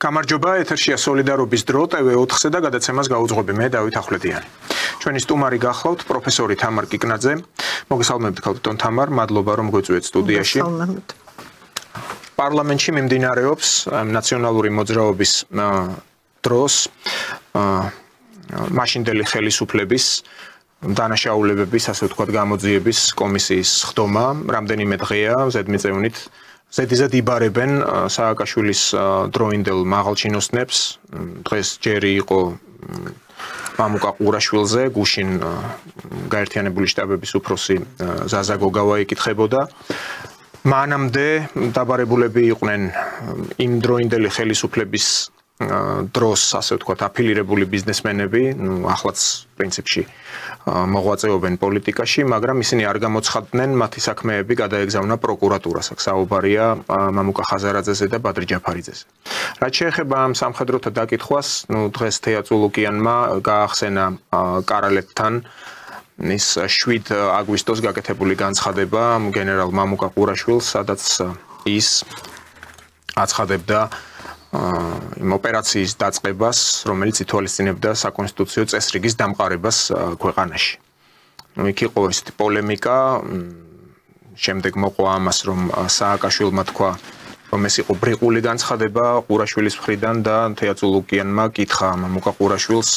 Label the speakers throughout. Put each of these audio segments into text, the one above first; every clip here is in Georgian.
Speaker 1: გამარჯობა, ეთერშია სოლიდარობის დრო TV4-ზე და გადაცემას გაუძღვები მე დავით ახვლედიანი. ჩვენი სტუმარი გახლავთ პროფესორი თამარ კიკნაძე. მოგესალმებით ქალბატონ თამარ, მადლობა რომ გვეწვიეთ სტუდიაში. პარლამენტში მიმდინარეობს ნაციონალური მოძრაობის დროს მაშინდელი ხელისუფლების დანაშაულებების, ასე ვთქვათ, გამოძიების კომისიის ხდომა, რამდენიმე დღეა ზედმიწევნით ზედიზედ იბარებენ სააკაშვილის დროინდელ მაღალჩინოსნებს. დღეს ჯერი იყო მამუკა ყურაშვილზე, გუშინ გაერთიანებული შტაბების უფროსი ზაზა გოგავა იკითხებოდა. მანამდე დაბარებულები იყვნენ იმ დროინდელი ხელისუფლების დროს, ასე ვთქვათ, აფილირებული ბიზნესმენები, ახლაც პრინციპში მოღვაწეობენ პოლიტიკაში, მაგრამ ისინი არ გამოცხადდნენ, მათი საქმეები გადაეგზავნა პროკურატურას. აქ საუბარია მამუკა ხაზარაძეზე და ბადრი ჯაფარიძეზე. რაც შეეხება ამ სამხედროთა დაკითხვას, დღეს თეა წულუკიანმა გაახსენა კარალეთთან ის 7 აგვისტოს გაკეთებული განცხადება გენერალ მამუკა ყურაშვილს, სადაც ის აცხადებდა იმ ოპერაციის დაწყებას, რომელიც ითვალისწინებდა საკონსტიტუციო წესრიგის დამყარებას ქვეყანაში. იქ იყო ესეთი პოლემიკა, შემდეგ მოყვა ამას, რომ სააკაშვილმა თქვა, რომ ეს იყო ბრიყული განცხადება ყურაშვილის მხრიდან და თეა წულუკიანმა კითხა მამუკა ყურაშვილს,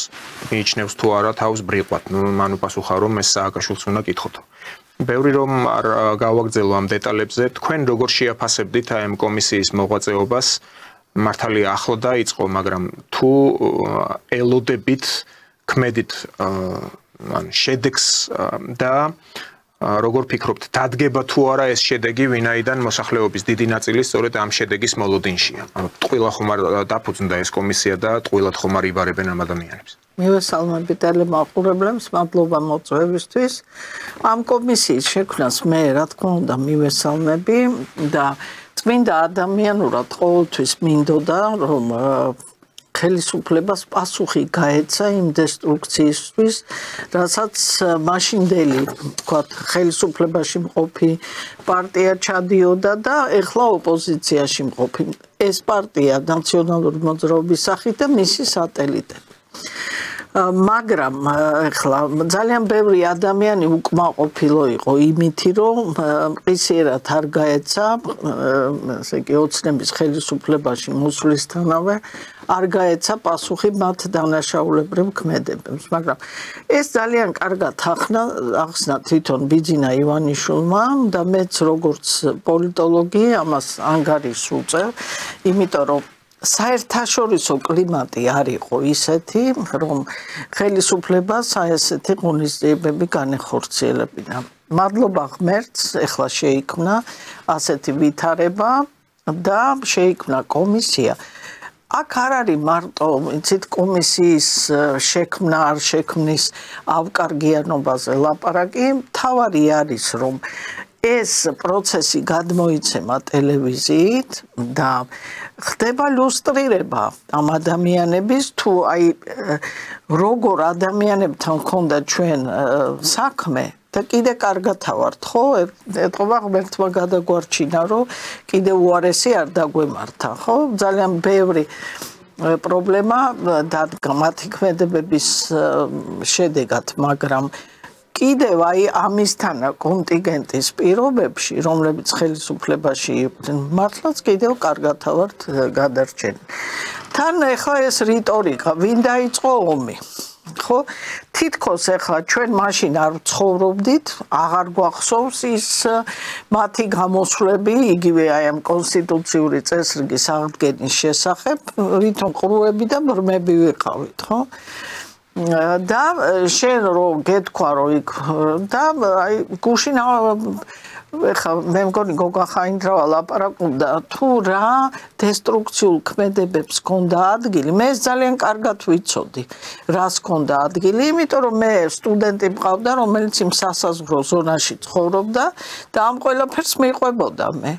Speaker 1: მიიჩნევს თუ არა თავს ბრიყვად. მან უპასუხა, რომ ეს სააკაშვილს უნდა კითხოთ. ბევრი რომ არ გავაგრძელო ამ დეტალებზე, თქვენ როგორ შეაფასებდით ამ კომისიის მოღვაწეობას? მართალია ახლო დაიწყო, მაგრამ თუ ელოდებით ქმედით შედეგს და როგორ ფიქრობთ, დადგება თუ არა ეს შედეგი, ვინაიდან მოსახლეობის დიდი ნაწილი სწორედ ამ შედეგის მოლოდინშია. ტყუილად ხომ არ დაფუძნდა ეს კომისია და ტყუილად ხომ არ იბარებენ ამ ადამიანებს.
Speaker 2: მივესალმები ტელემაყურებლებს, მადლობა მოწვევისთვის. ამ კომისიის შექმნას მე, რა თქმა უნდა, მივესალმები და წმინდა ადამიანურად ყოველთვის მინდოდა, რომ ხელისუფლებას პასუხი გაეცა იმ დესტრუქციისთვის, რასაც მაშინდელი, ვთქვათ, ხელისუფლებაში მყოფი პარტია ჩადიოდა და ეხლა ოპოზიციაში მყოფი. ეს პარტია ნაციონალური მოძრაობის სახით და მისი სატელიტები. მაგრამ ეხლა ძალიან ბევრი ადამიანი უკმაყოფილო იყო იმითი, რომ მყისიერად არ გაეცა, ესე იგი ოცნების ხელისუფლებაში მოსვლისთანავე არ გაეცა პასუხი მათ დანაშაულებრივ ქმედებებს, მაგრამ ეს ძალიან კარგად ახსნა თვითონ ბიძინა ივანიშვილმა და მეც როგორც პოლიტოლოგი ამას ანგარიშს ვუწევ, იმიტომ რომ საერთაშორისო კლიმატი არ იყო ისეთი, რომ ხელისუფლებას ესეთი ღონისძიებები განეხორციელებინა. მადლობა ღმერთს, ეხლა შეიქმნა ასეთი ვითარება და შეიქმნა კომისია. აქ არ არის მარტო, იცით, კომისიის შექმნა არ შექმნის ავკარგიანობაზე ლაპარაკი, მთავარი არის, რომ ეს პროცესი გადმოიცემა ტელევიზიით და ხდება ლუსტრირება ამ ადამიანების, თუ აი როგორ ადამიანებთან ქონდა ჩვენ საქმე და კიდე კარგად ავართ, ხო? ეთყობა ღმერთმა გადაგვარჩინა, რომ კიდე უარესი არ დაგვემართა, ხო? ძალიან ბევრი პრობლემა დადგა მათი ქმედებების შედეგად, მაგრამ კიდევ აი ამისთანა კონტინგენტის პირობებში, რომლებიც ხელისუფლებაში იყვნენ, მართლაც კიდევ კარგად ავართ გადარჩენილი. თან ეხლა ეს რიტორიკა, ვინ დაიწყო ომი? ხო? თითქოს ეხლა ჩვენ მაშინ არ ვცხოვრობდით, აღარ გვახსოვს ის მათი გამოსვლები, იგივე აი ამ კონსტიტუციური წესრიგის აღდგენის შესახებ, ვითომ ყრუები და ბრმები ვიყავით, ხო? და შენ რომ გეთქვა რომ იქ და აი გუშინ ეხა მე მგონი გოგა ხაინდრავა ლაპარაკობდა თუ რა დესტრუქციულ ქმედებებს ჰქონდა ადგილი, მე ძალიან კარგად ვიცოდი რას ჰქონდა ადგილი, იმიტომ რომ მე სტუდენტი მყავდა, რომელიც იმ სასაზღვრო ზონაში ცხოვრობდა და ამ ყველაფერს მიყვებოდა მე.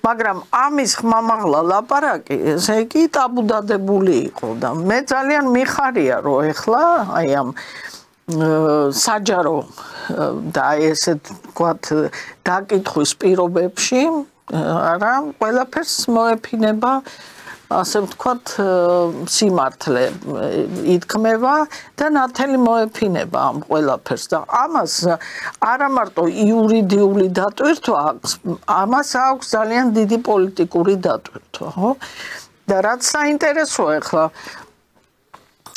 Speaker 2: მაგრამ ამის ხმამაღლა ლაპარაკი, ესე იგი ტაბუდადებული იყო და მე ძალიან მიხარია, რომ ეხლა აი ამ საჯარო და ესე ვთქვათ დაკითხვის პირობებში არა ყველაფერს მოეფინება ასე ვთქვათ, სიმართლე ითქმება და ნათელი მოეფინება ამ ყველაფერს და ამას არა მარტო იურიდიული დატვირთვა აქვს, ამას აქვს ძალიან დიდი პოლიტიკური დატვირთვა, ხო? და რაც საინტერესოა ახლა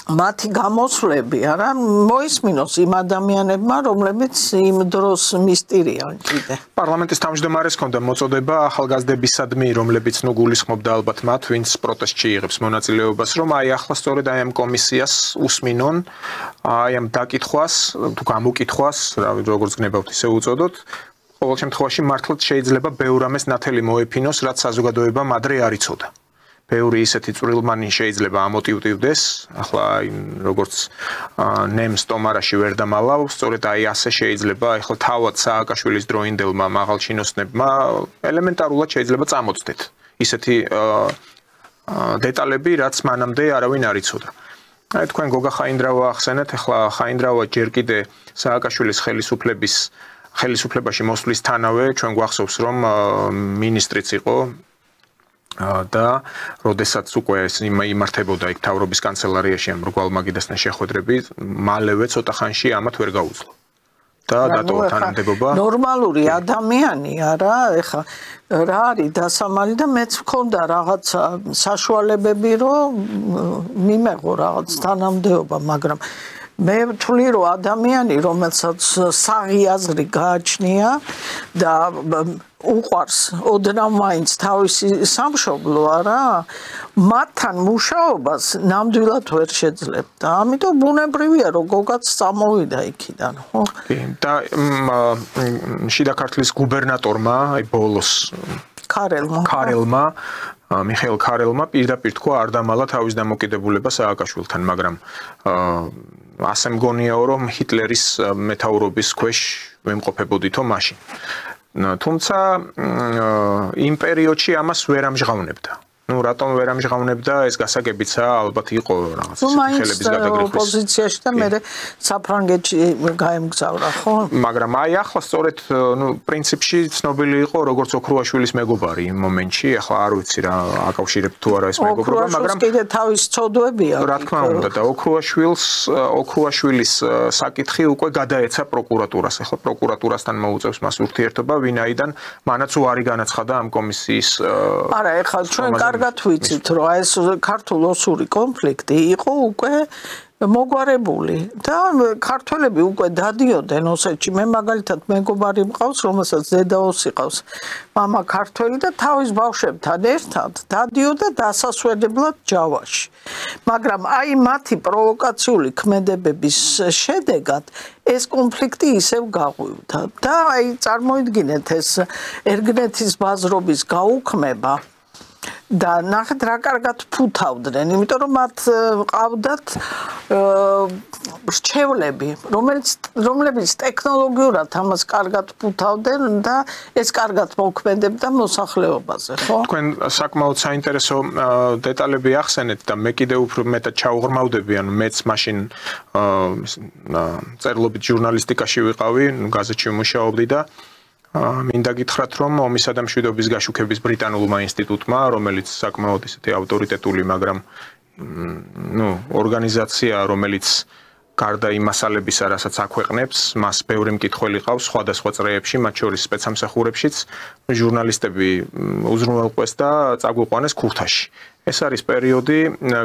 Speaker 2: მათი გამოსვლები არა მოისმინოს იმ ადამიანებმა, რომლებიც იმ დროს მისტირიან კიდე.
Speaker 1: პარლამენტის თავმჯდომარეს ჰქონდა მოწოდება ახალგაზრდებისადმი, რომლებიც გულისხმობდა ალბათ მათ, ვინც პროტესტში იღებს მონაწილეობას, რომ აი ახლა სწორედ აი ამ კომისიას უსმინონ, აი ამ დაკითხვას, თუ გამოკითხვას, როგორც გნებავთ ისე უწოდოთ, ყოველ შემთხვევაში მართლაც შეიძლება ბევრ ამას ნათელი მოეფინოს, რაც საზოგადოებამ ადრე არ იცოდა. ბევრი ისეთი წვრილმანი შეიძლება ამოტივტივდეს, ახლა როგორც ნემს ტომარაში ვერ დამალავ, სწორედ აი ასე შეიძლება ახლა თავად სააკაშვილის დროინდელმა მაღალჩინოსნებმა ელემენტარულად შეიძლება წამოწდეთ ისეთი დეტალები, რაც მანამდე არავინ არ იცოდა. აი თქვენ გოგა ხაინდრავა ახსენეთ, ახლა ხაინდრავა ჯერ კიდე სააკაშვილის ხელისუფლებაში მოსვლისთანავე ჩვენ გვახსოვს, რომ მინისტრიც იყო და როდესაც უკვე იმართებოდა იქ თავრობის კანცელარიაში ამ მრგვალმაგიდასთან შეხვედრები, მალევე ცოტა ხანში ამათ ვერ გაუძლო. და დატოვა თანამდებობა.
Speaker 2: ნორმალური ადამიანი არა, ეხა რა არის დასამალი და მეც მქონდა რაღაც საშუალებები, რომ მიმეღო რაღაც თანამდებობა, მაგრამ მე ვთვლი, რომ ადამიანი, რომელსაც საღი აზრი გააჩნია და უყვარს ოდნავ მაინც თავისი სამშობლო არა, მათთან მუშაობას ნამდვილად ვერ შეძლებდა. ამიტომ ბუნებრივია, რომ გოგაც წამოვიდა იქიდან, ხო?
Speaker 1: კი, და შიდა ქართლის გუბერნატორმა, აი ბოლოს ქარელმა მიხეილ ქარელმა პირდაპირ თქვა არ დამალა თავის დამოკიდებულება სააკაშვილთან, მაგრამ ასე მგონიაო, რომ ჰიტლერის მეთაურობის ქვეშ ვემყოფებოდითო მაშინ. თუმცა იმ პერიოდში ამას ვერ ამჟღავნებდა. Ну, რატომ ვერ ამჟღავნებდა, ეს გასაგებიცა ალბათ იყო რაღაც ხელების გადაგრეხვის
Speaker 2: ოპოზიციაში და მე საფრანგეთში გაემგზავრა, ხო?
Speaker 1: მაგრამ აი ახლა სწორედ, პრინციპში ცნობილი იყო როგორც ოქრუაშვილის მეგობარი იმ მომენტში, ახლა არ ვიცი რა აკავშირებთ თუ არა ეს მეგობრობა, მაგრამ
Speaker 2: კიდე თავის ცოდვები აქვს.
Speaker 1: რა თქმა უნდა, და ოქრუაშვილის საკითხი უკვე გადაეცა პროკურატურას. ახლა პროკურატურასთან მოუწევს მას ურთიერთობა, ვინაიდან მანაც უარი განაცხადა ამ კომისიის
Speaker 2: არა, ახლა ჩვენ კარგად ვიცით, რომ ეს ქართულ-ოსური კონფლიქტი იყო უკვე მოგვარებული და ქართველები უკვე დადიოდნენ ოსეთში. მე მაგალითად მეგობარი მყავს, რომელსაც დედაოსი ყავს, მამა ქართველი და თავის ბავშვებთან ერთად დადიოდა დასასვენებლად ჯავაში. მაგრამ აი მათი პროვოკაციული ქმედებების შედეგად ეს კონფლიქტი ისევ გაღვივდა და აი წარმოიდგინეთ ეს ერგნეთის ბაზრობის გაუქმება და ნახეთ რა კარგად ფუთავდნენ, იმიტომ რომ მათ ყავდათ რჩევლები, რომლებიც ტექნოლოგიურად ამას კარგად ფუთავდნენ და ეს კარგად მოქმედებდა მოსახლეობაზე, ხო?
Speaker 1: თქვენ საკმაოდ საინტერესო დეტალები ახსენეთ და მე კიდევ უფრო მეტად ჩაუღრმავდები, ანუ მეც მაშინ წერლობით ჟურნალისტიკაში ვიყავი, გაზეთში ვმუშაობდი და მინდა გითხრათ, რომ ომისა და მშვიდობის გაშუქების ბრიტანულმა ინსტიტუტმა, რომელიც საკმაოდ ისეთი ავტორიტეტული, მაგრამ ორგანიზაცია, რომელიც გარდა იმ მასალებისა, რასაც აქვეყნებს, მას ბევრი მკითხველი ყავს სხვადასხვა წრეებში, მათ შორის სპეცსამსახურებშიც, ჟურნალისტები უზრუნველყვეს და წაგვიყვანეს ქურთაში. ეს არის პერიოდი,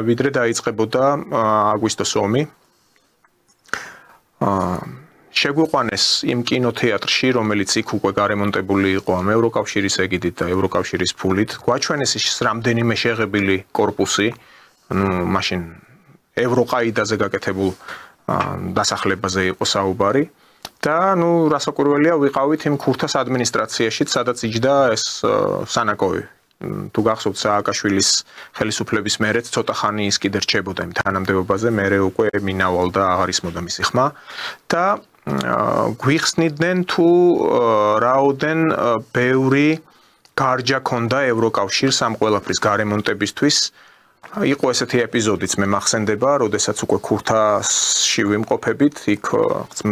Speaker 1: ვიდრე დაიწყებოდა აგვისტოს ომი. შეგვიყვანეს იმ კინოთეატრში, რომელიც იქ უკვე გარემონტებული იყო ამ ევროკავშირის ეგიდით და ევროკავშირის ფულით. გვაჩვენეს ის რამდენიმე შეღებილი კორპუსი, მაშინ ევროყაიდაზე გაკეთებულ დასახლებაზე იყო საუბარი და რასაკვირველია, ვიყავით იმ ქურთას ადმინისტრაციაში, სადაც იჯდა ეს სანაკოვი. თუ გახსოვთ სააკაშვილის ხელისუფლების მერეც ცოტა ხანი ის კიდე რჩებოდა იმ თანამდებობაზე, მერე უკვე მინავალდა, აღარ ისმოდა მისი ხმა და გვიხსნიდნენ თუ რაოდენ ბევრი გარჯა ქონდა ევროკავშირს ამ ყველაფრის გარემონტებისთვის. იყო ესეთი ეპიზოდიც მე მახსენდება, როდესაც უკვე ქურთაში ვიმყოფებით, იქ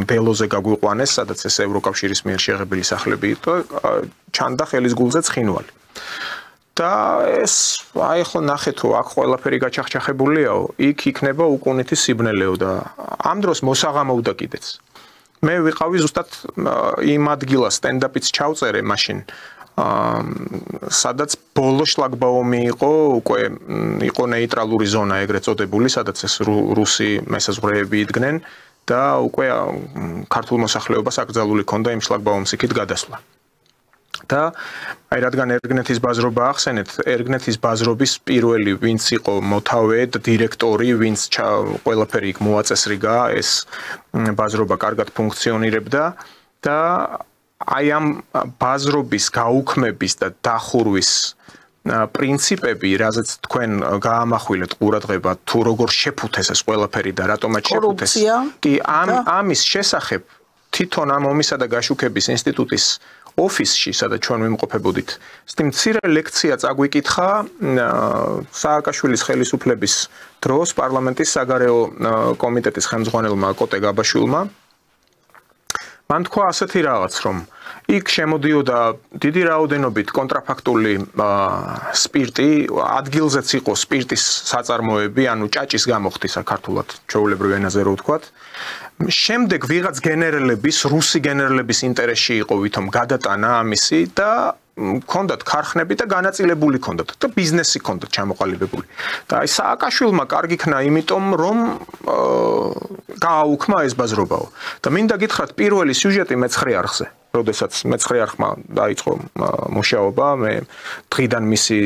Speaker 1: ბელოზე გაგვიყვანეს, სადაც ეს ევროკავშირის მიერ შეღებილი სახლები იყო, ჩანდა ხელის გულზე ცხინვალი. და ეს აი ხო ნახეთ თუ აქ ყველაფერი გაჩახჩახებულიაო, იქ იქნება უკუნეთი სიბნელეო და ამ დროს მოსაღამოვდა კიდეც. მე ვიყავი ზუსტად იმ ადგილას სტენდაპიც ჩავწერე მაშინ. სადაც ბოლო შლაგბაუმი იყო, უკვე იყო ნეიტრალური ზონა ეგრეთ წოდებული, სადაც ეს რუსი მესაზღვრეები იდგნენ და უკვე ქართულ მოსახლეობას აკრძალული ჰქონდა იმ შლაგბაუმს იქით გადასვლა. და აი რადგან ერგნეთის ბაზრობა ახსენეთ, ერგნეთის ბაზრობის პირველი ვინც იყო მოთავე და დირექტორი, ვინც ყველაფერი იქ მოაწესრიგა, ეს ბაზრობა კარგად ფუნქციონირებდა და აი ამ ბაზრობის გაუქმების და დახურვის პრინციპები, რაზეც თქვენ გაამახვილეთ ყურადღება, თუ როგორ შეფუთეს ეს ყველაფერი და რატომაც შეფუთეს. კი, ამის შესახებ თვითონ ამ ომისა და გაშუქების ინსტიტუტის ოფისში, სადაც ჩვენ ვიმყოფებოდით, მცირე ლექცია წაგვიკითხა სააკაშვილის ხელისუფლების დროს პარლამენტის საგარეო კომიტეტის ხელმძღვანელმა კოტე გაბაშვილმა. მან თქვა ასეთი რაღაც, რომ იქ შემოდიოდა დიდი რაოდენობით კონტრაფაქტული სპირტი, ადგილზეც იყო სპირტის საწარმოები, ანუ ჭაჭის გამოხდი საქართველოს ჩვეულებრივ ენაზე რო ვთქვათ. შემდეგ ვიღაც გენერლების, რუსი გენერლების ინტერესში იყო ვითომ გადატანა ამისი და ქონდათ ქარხნები და განაწილებული ქონდათ და ბიზნესი ქონდათ ჩამოყალიბებული. და აი სააკაშვილმა კარგი იქნა იმიტომ, რომ გააუქმა ეს ბაზრობაო. და მინდა გითხრათ პირველი სიუჟეტი მეცხრე არხზე. როდესაც მეცხრე არხმა დაიწყო მუშაობა, მე დღიდან მისი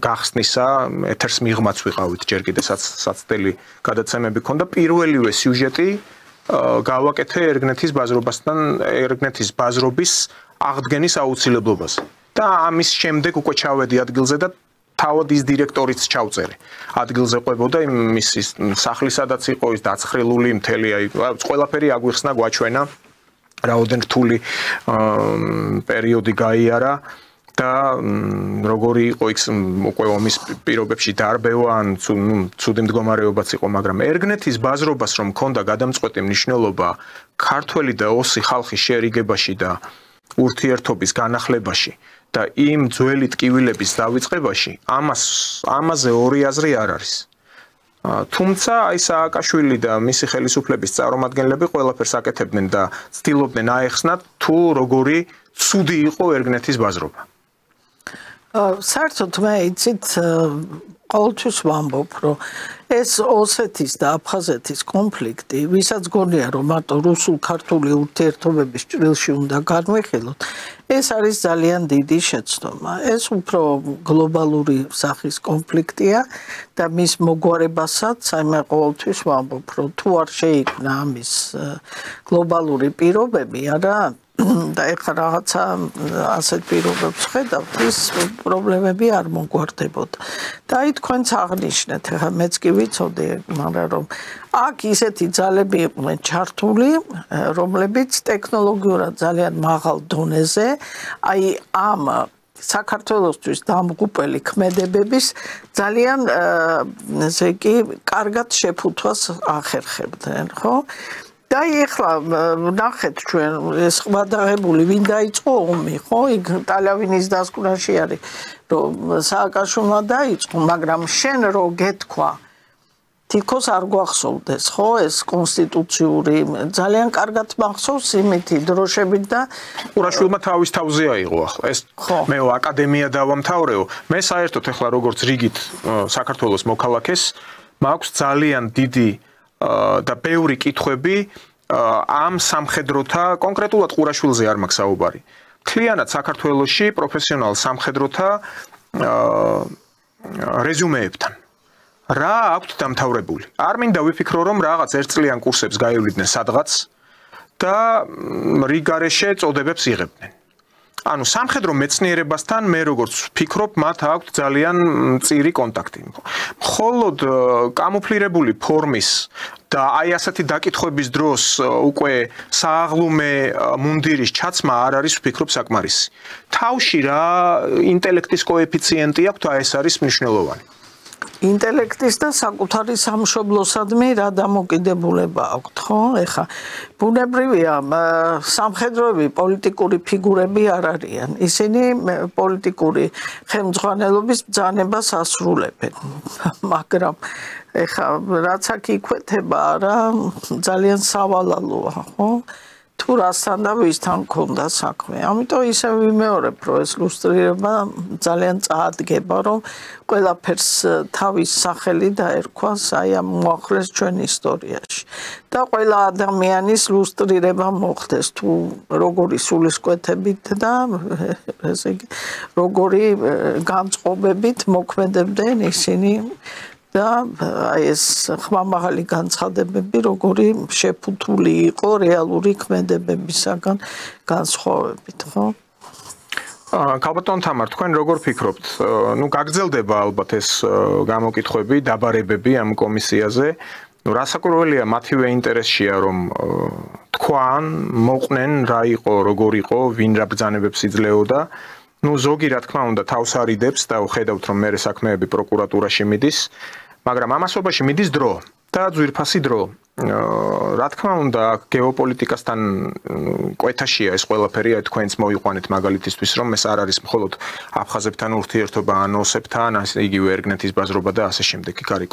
Speaker 1: გახსნისა ეთერს მიღმაც ვიყავით ჯერ კიდე საცდელი გადაცემები ქონდა. პირველივე სიუჟეტი გავაკეთე ერგნეთის ბაზრობასთან, ერგნეთის ბაზრობის აღდგენის აუცილებლობაზე. და ამის შემდეგ უკვე ჩავედი ადგილზე და თავად ის დირექტორიც ჩავწერე. ადგილზე ყვებოდა მისი სახლი სადაც იყო ის დაცხრილული მთელი აი ყველაფერი აგვიხსნა გვაჩვენა. რაოდენ რთული პერიოდი გაიარა და როგორი იყო იქ უკვე ომის პირობებში დარბევა ან ცუდი მდგომარეობაც იყო, მაგრამ ერგნეთის ბაზრობას რომ ჰქონდა გადამწყვეტი მნიშვნელობა ქართველი და ოსი ხალხის შერიგებაში და ურთიერთობის განახლებაში და იმ ძველი ტკივილების დავიწყებაში, ამაზე ორი აზრი არ არის. თუმცა აი სააკაშვილი და მისი ხელისუფლების წარმომადგენლები ყველაფერს აკეთებდნენ და ცდილობდნენ აეხსნათ თუ როგორი ცუდი იყო ერგნეთის ბაზრობა.
Speaker 2: საერთოდ მე იცით ყოველთვის ვამბობ, რომ ეს ოსეთის და აფხაზეთის კონფლიქტი, ვისაც გონია, რომ მარტო რუსულ-ქართული ურთიერთობების ჭრილში უნდა განვიხილოთ, ეს არის ძალიან დიდი შეცდომა. ეს უფრო გლობალური სახის კონფლიქტია და მის მოგვარებასაც აი მე ყოველთვის ვამბობ, რომ თუ არ შეიქმნა ამის გლობალური პირობები, არა და ეხლა რაღაცა ასეთ პირობებს ხედავთ, ის პრობლემები არ მოგვარდებოდა. და აი თქვენც აღნიშნეთ, ეხლა მეც კი ვიცოდი, მაგრამ რომ აქ ისეთი ძალები იყვნენ ჩართული, რომლებიც ტექნოლოგიურად ძალიან მაღალ დონეზე, აი ამ საქართველოსთვის დამღუპელი ქმედებების ძალიან ესე იგი კარგად შეფუთვას ახერხებდნენ, ხო? და ეხლა ნახეთ ჩვენ ეს ხვადაღებული ვინ დაიწყო ომი, ხო? იქ ტალავინის დასკვნაში არის, რომ სააკაშვილმა დაიწყო, მაგრამ შენ რო გეთქვა თითქოს არ გვახსოვდეს, ხო, ეს კონსტიტუციური ძალიან კარგად მახსოვს იმითი დროშებით და
Speaker 1: ყურაშვილმა თავის თავზე აიღო ახლა ეს მე აკადემია დავამთავრეო. მე საერთოდ ეხლა როგორც რიგით საქართველოს მოქალაქეს მაქვს ძალიან დიდი და ბევრი კითხვები ამ სამხედროთა, კონკრეტულად ყურაშვილზე არ მაქვს საუბარი. მთლიანად საქართველოში პროფესიონალ სამხედროთა რეზუმეებთან. რა აქვთ დამთავრებული? არ მინდა ვიფიქრო, რომ რაღაც ერთწლიან კურსებს გაივლიდნენ სადღაც და რიგარეშე წოდებებს იღებდნენ. ანუ სამხედრო მეცნიერებასთან მე როგორც ვფიქრობ, მათ აქვთ ძალიან მწირი კონტაქტი. მხოლოდ კამუფლირებული ფორმის და აი ასეთი დაკითხვების დროს უკვე სააღლუმე მუნდირის ჩაცმა არ არის ვფიქრობ საკმარისი. თავში რა ინტელექტის კოეფიციენტი აქვს, ეს არის მნიშვნელოვანი.
Speaker 2: ინტელექტის და საკუთარი სამშობლოსადმი რა დამოკიდებულება აქვთ, ხო? ეხა ბუნებრივია, სამხედროები პოლიტიკური ფიგურები არ არიან. ისინი პოლიტიკური ხელმძღვანელობის ბრძანებას ასრულებენ. მაგრამ ეხა რაც აქ იკვეთება, რა ძალიან სავალალოა, ხო? თუ რასთან და ვისთან ქონდა საქმე. ამიტომ ისე ვიმეორებ, რომ ეს ლუსტრირება ძალიან წაადგება, რომ ყველაფერს თავის სახელი დაერქვას აი ამ მოახლეს ჩვენ ისტორიაში. და ყველა ადამიანის ლუსტრირება მოხდეს, თუ როგორი სულისკვეთებით და ესე იგი როგორი განწყობებით მოქმედებდნენ ისინი და აი ეს ხმამაღალი განცხადებები როგორი შეფუთული იყო რეალური ქმედებებისაგან განსხვავებით, ხო?
Speaker 1: ქალბატონ თამარ, თქვენ როგორ ფიქრობთ? ნუ გაგრძელდება ალბათ ეს გამოკითხვები, დაბარებები ამ კომისიაზე. ნუ რასაკვირველია, მათივე ინტერესშია, რომ თქვან, მოყვნენ რა იყო, როგორ იყო, ვინ რა ბრძანებებს იძლეოდა. ნუ ზოგი რა თქმა უნდა თავს არიდებს და ხედავთ, რომ მერე საქმეები პროკურატურაში მიდის. მაგრამ ამასობაში მიდის დრო და ძვირფასი დრო. რა თქმა უნდა, გეოპოლიტიკასთან კვეთაშია ეს ყველაფერი, აი თქვენც მოიყვანეთ მაგალითისთვის, რომ ეს არ არის მხოლოდ აფხაზებთან ურთიერთობა, ან ოსებთან, ასე იგივე ერგნეთის ბაზრობა და ასე შემდეგ. იქ არის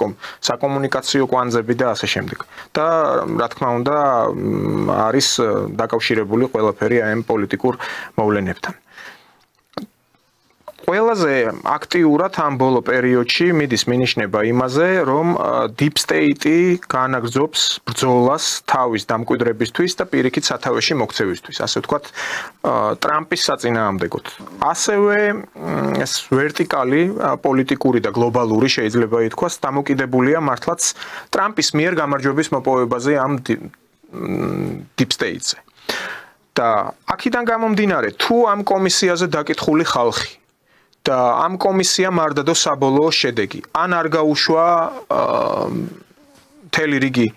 Speaker 1: საკომუნიკაციო კვანძები და ასე შემდეგ. და რა თქმა უნდა, არის დაკავშირებული ყველაფერი აი ამ პოლიტიკურ მოვლენებთან. ყველაზე აქტიურად ამ ბოლო პერიოდში მიდის მინიშნება იმაზე, რომ Deep State განაგრძობს ბრძოლას თავის დამკვიდრებისთვის და პირიქით სათავეში მოქცევისთვის, ასე ვთქვათ, ტრამპის საწინააღმდეგოდ. ასევე ეს ვერტიკალი პოლიტიკური და გლობალური შეიძლება ითქვას, დამოკიდებულია მართლაც ტრამპის მიერ გამარჯვების მოპოვებაზე ამ Deep State-ზე. და აქედან გამომდინარე, თუ ამ კომისიაზე დაკითხული ხალხი და ამ კომისიამ არ დადო საბოლოო შედეგი. ან არ გაუშვა მთელი რიგი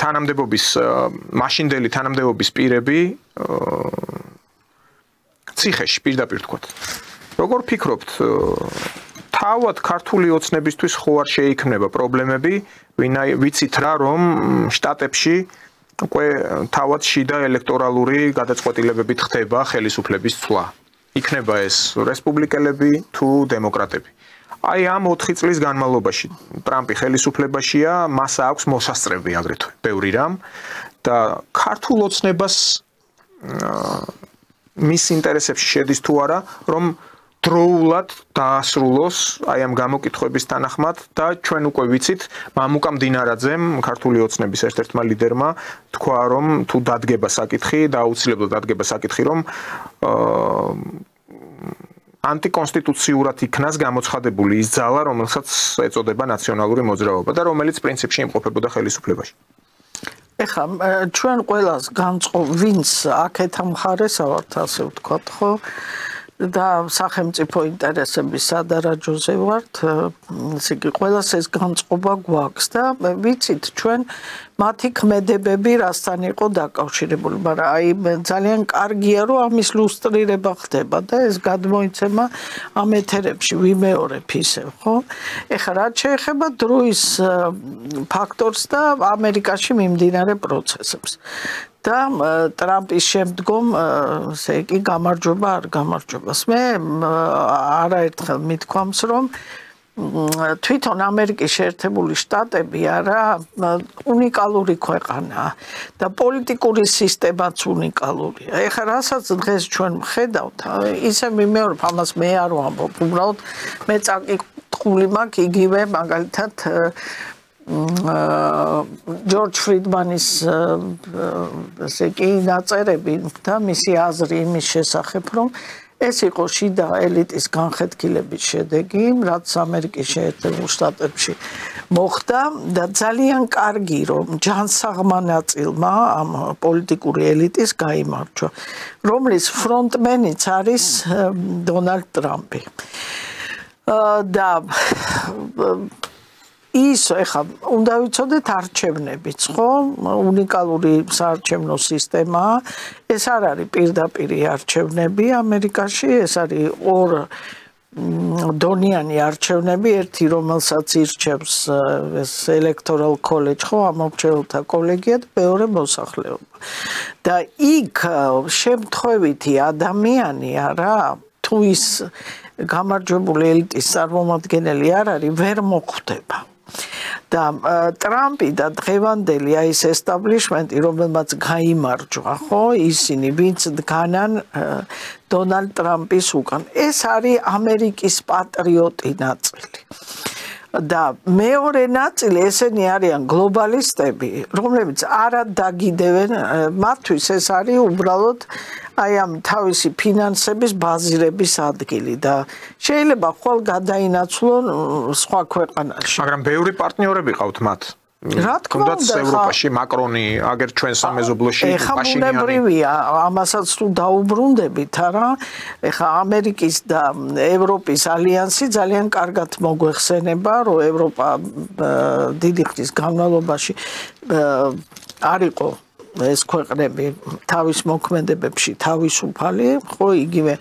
Speaker 1: თანამდებობის მაშინდელი თანამდებობის პირები ციხეში პირდაპირ თქვათ. როგორ ფიქრობთ, თავად ქართული ოცნებისთვის ხო არ შეიქმნება პრობლემები, ვიცით რა, რომ შტატებში უკვე თავად შიდა ელექტორალური გადაწყვეტილებებით ხდება ხელისუფლების ცვლა. იქნება ეს რესპუბლიკელები თუ დემოკრატები. აი ამ 4 წლის განმავლობაში ტრამპი ხელისუფლებაშია, მას აქვს მოსასწრები აგრეთვე, ბევრი რამ და ქართულ ოცნებას მის ინტერესებში შედის თუ არა, რომ დროულად დაასრულოს აი ამ გამოკითხვების თანახმად და ჩვენ უკვე ვიცით, მამუკა მდინარაძემ, ქართული ოცნების ერთ-ერთმა ლიდერმა თქვა, რომ თუ დადგება საკითხი და აუცილებლად დადგება საკითხი, რომ ანტიკონსტიტუციურად იქნას გამოცხადებული ის ძალა, რომელსაც ეწოდება ნაციონალური მოძრაობა და რომელიც პრინციპში იმყოფებოდა ხელისუფლებაში.
Speaker 2: ეხლა ჩვენ ყველას განწყობ, ვინც აქეთ მხარეს ავართ, ასე ვთქვათ, ხო? და სახელმწიფო ინტერესების სადარაჯოზე ვართ, ესე იგი ყველას ეს განწყობა გვაქვს და ვიცით ჩვენ მათი ქმედებები რასთან იყო დაკავშირებული, მაგრამ აი ძალიან კარგია რომ ამის ლუსტრირება ხდება და ეს გადმოიცემა ამ ეთერებში ვიმეორებ ისევ, ხო? ეხლა რაც შეეხება დროის ფაქტორს და ამერიკაში მიმდინარე პროცესებს. და ტრამპის შემდგომ ესე იგი გამარჯვება არ გამარჯვებას. მე არაერთხელ მithქვამს, რომ თვითონ ამერიკის შეერთებული შტატები არა უნიკალური ქვეყანაა და პოლიტიკური სისტემაც უნიკალურია. ეხლა რასაც დღეს ჩვენ ვხედავთ, ისე მიმეორებ, ამას მე არ ვამბობ, უბრალოდ მე წაკითხული მაქვს იგივე მაგალითად ჯორჯ ფრიდმანის ესე იგი ნაწერები და მისი აზრი იმის შესახებ, რომ ეს იყო შიდა ელიტის განხეთქილების შედეგი, რაც ამერიკის შეერთებულ შტატებში მოხდა და ძალიან კარგი, რომ ჯანსაღმა ნაწილმა ამ პოლიტიკური ელიტის გაიმარჯვა, რომლის ფრონტმენიც არის დონალდ ტრამპი. და ის ეხლა უნდა ვიცოდეთ არჩევნებიც, ხო? უნიკალური საარჩევნო სისტემაა. ეს არ არის პირდაპირი არჩევნები ამერიკაში, ეს არის ორ დონიანი არჩევნები, ერთი რომელსაც ირჩევს ეს electoral college, ხო, ამომრჩეველთა კოლეგია და მეორე მოსახლეობა. და იქ შემთხვევითი ადამიანი არა, თუ ის გამარჯვებული ელიტის წარმომადგენელი არ არის, ვერ მოხვდება. და ტრამპი და დღევანდელი აი ეს establishment-ი, რომელმაც გაიმარჯვა, ხო, ისინი ვინც დგანან დონალდ ტრამპის უკან. ეს არის ამერიკის პატრიოტი ნაწილი. და მეორე ნაწილი ესენი არიან გლობალისტები, რომლებიც არ დაგიდევენ, მათთვის ეს არის უბრალოდ აი ამ თავისი ფინანსების ბაზირების ადგილი და შეიძლება ხვალ გადაინაცვლონ სხვა ქვეყანაში.
Speaker 1: მაგრამ ბევრი პარტნიორები ყავთ მათ.
Speaker 2: რა თქმა უნდა,
Speaker 1: ევროპაში მაკრონი, აგერ ჩვენ სამეზობლოში
Speaker 2: პაშინიანი. ეხლა ამასაც თუ დაუბრუნდებით, არა? ეხლა ამერიკის და ევროპის ალიანსი ძალიან კარგად მოგვეხსენება, რომ ევროპა დიდი ხნის განმავლობაში არ იყო ეს ქვეყნები თავის მოქმედებებში თავისუფალი, ხო, იგივე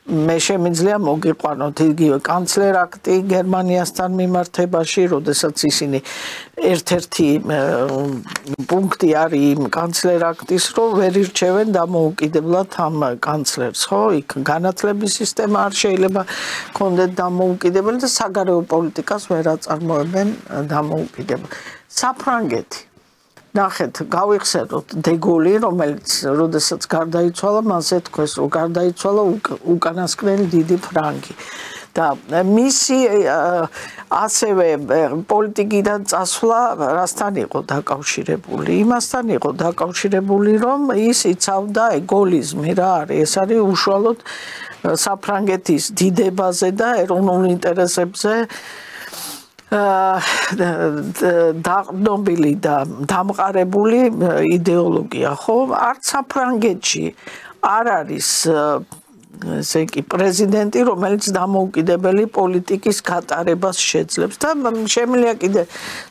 Speaker 2: მე შემიძლია მოგიყვანოთ იგივე კანცლერ აქტი გერმანიასთან მიმართებაში, როდესაც ისინი ერთ-ერთი პუნქტი არის იმ კანცლერ აქტის, რომ ვერ ირჩევენ დამოუკიდებლად ამ კანცლერს, ხო, იქ განათლების სისტემა არ შეიძლება კონდეთ დამოუკიდებელი და საგარეო პოლიტიკას ვერ აწარმოებენ დამოუკიდებლად. საფრანგეთი ნახეთ, გავიხსენოთ დეგოლი, რომელიც როდესაც გარდაიცვალა, მას ეთქვეს, რომ გარდაიცვალა უკანასკნელი დიდი ფრანგი. და მისი ასევე პოლიტიკიდან წასვლა რასთან იყო დაკავშირებული? იმასთან იყო დაკავშირებული, რომ ის იცავდა ეგოლიზმი რა არის. ეს არის უშუალოდ საფრანგეთის დიდებაზე და ეროვნულ ინტერესებზე დაყრდნობილი და დამყარებული იდეოლოგია, ხო? არც საფრანგეთში არ არის ესე იგი პრეზიდენტი, რომელიც დამოუკიდებელი პოლიტიკის გატარებას შეძლებს და შემიძლია კიდე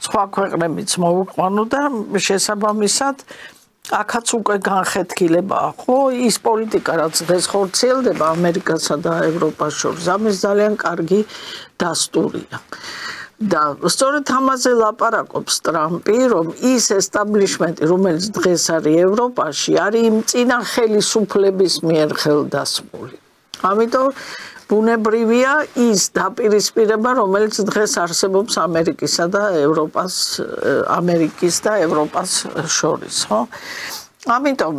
Speaker 2: სხვა ქვეყნებიც მოვიყვანო და შესაბამისად აქაც უკვე განხეთქილებაა, ხო? ის პოლიტიკა, რაც დღეს ხორციელდება ამერიკასა და ევროპას შორის, ამის ძალიან კარგი დასტურია. და სწორედ ამაზე ლაპარაკობს ტრამპი, რომ ის establishment-ი, რომელიც დღეს არის ევროპაში, არის იმ წინა ხელისუფლების მიერ ხელდასმული. ამიტომ ბუნებრივია ის დაპირისპირება, რომელიც დღეს არსებობს ამერიკისა და ევროპას, ამერიკის და ევროპას შორის, ხო? ამიტომ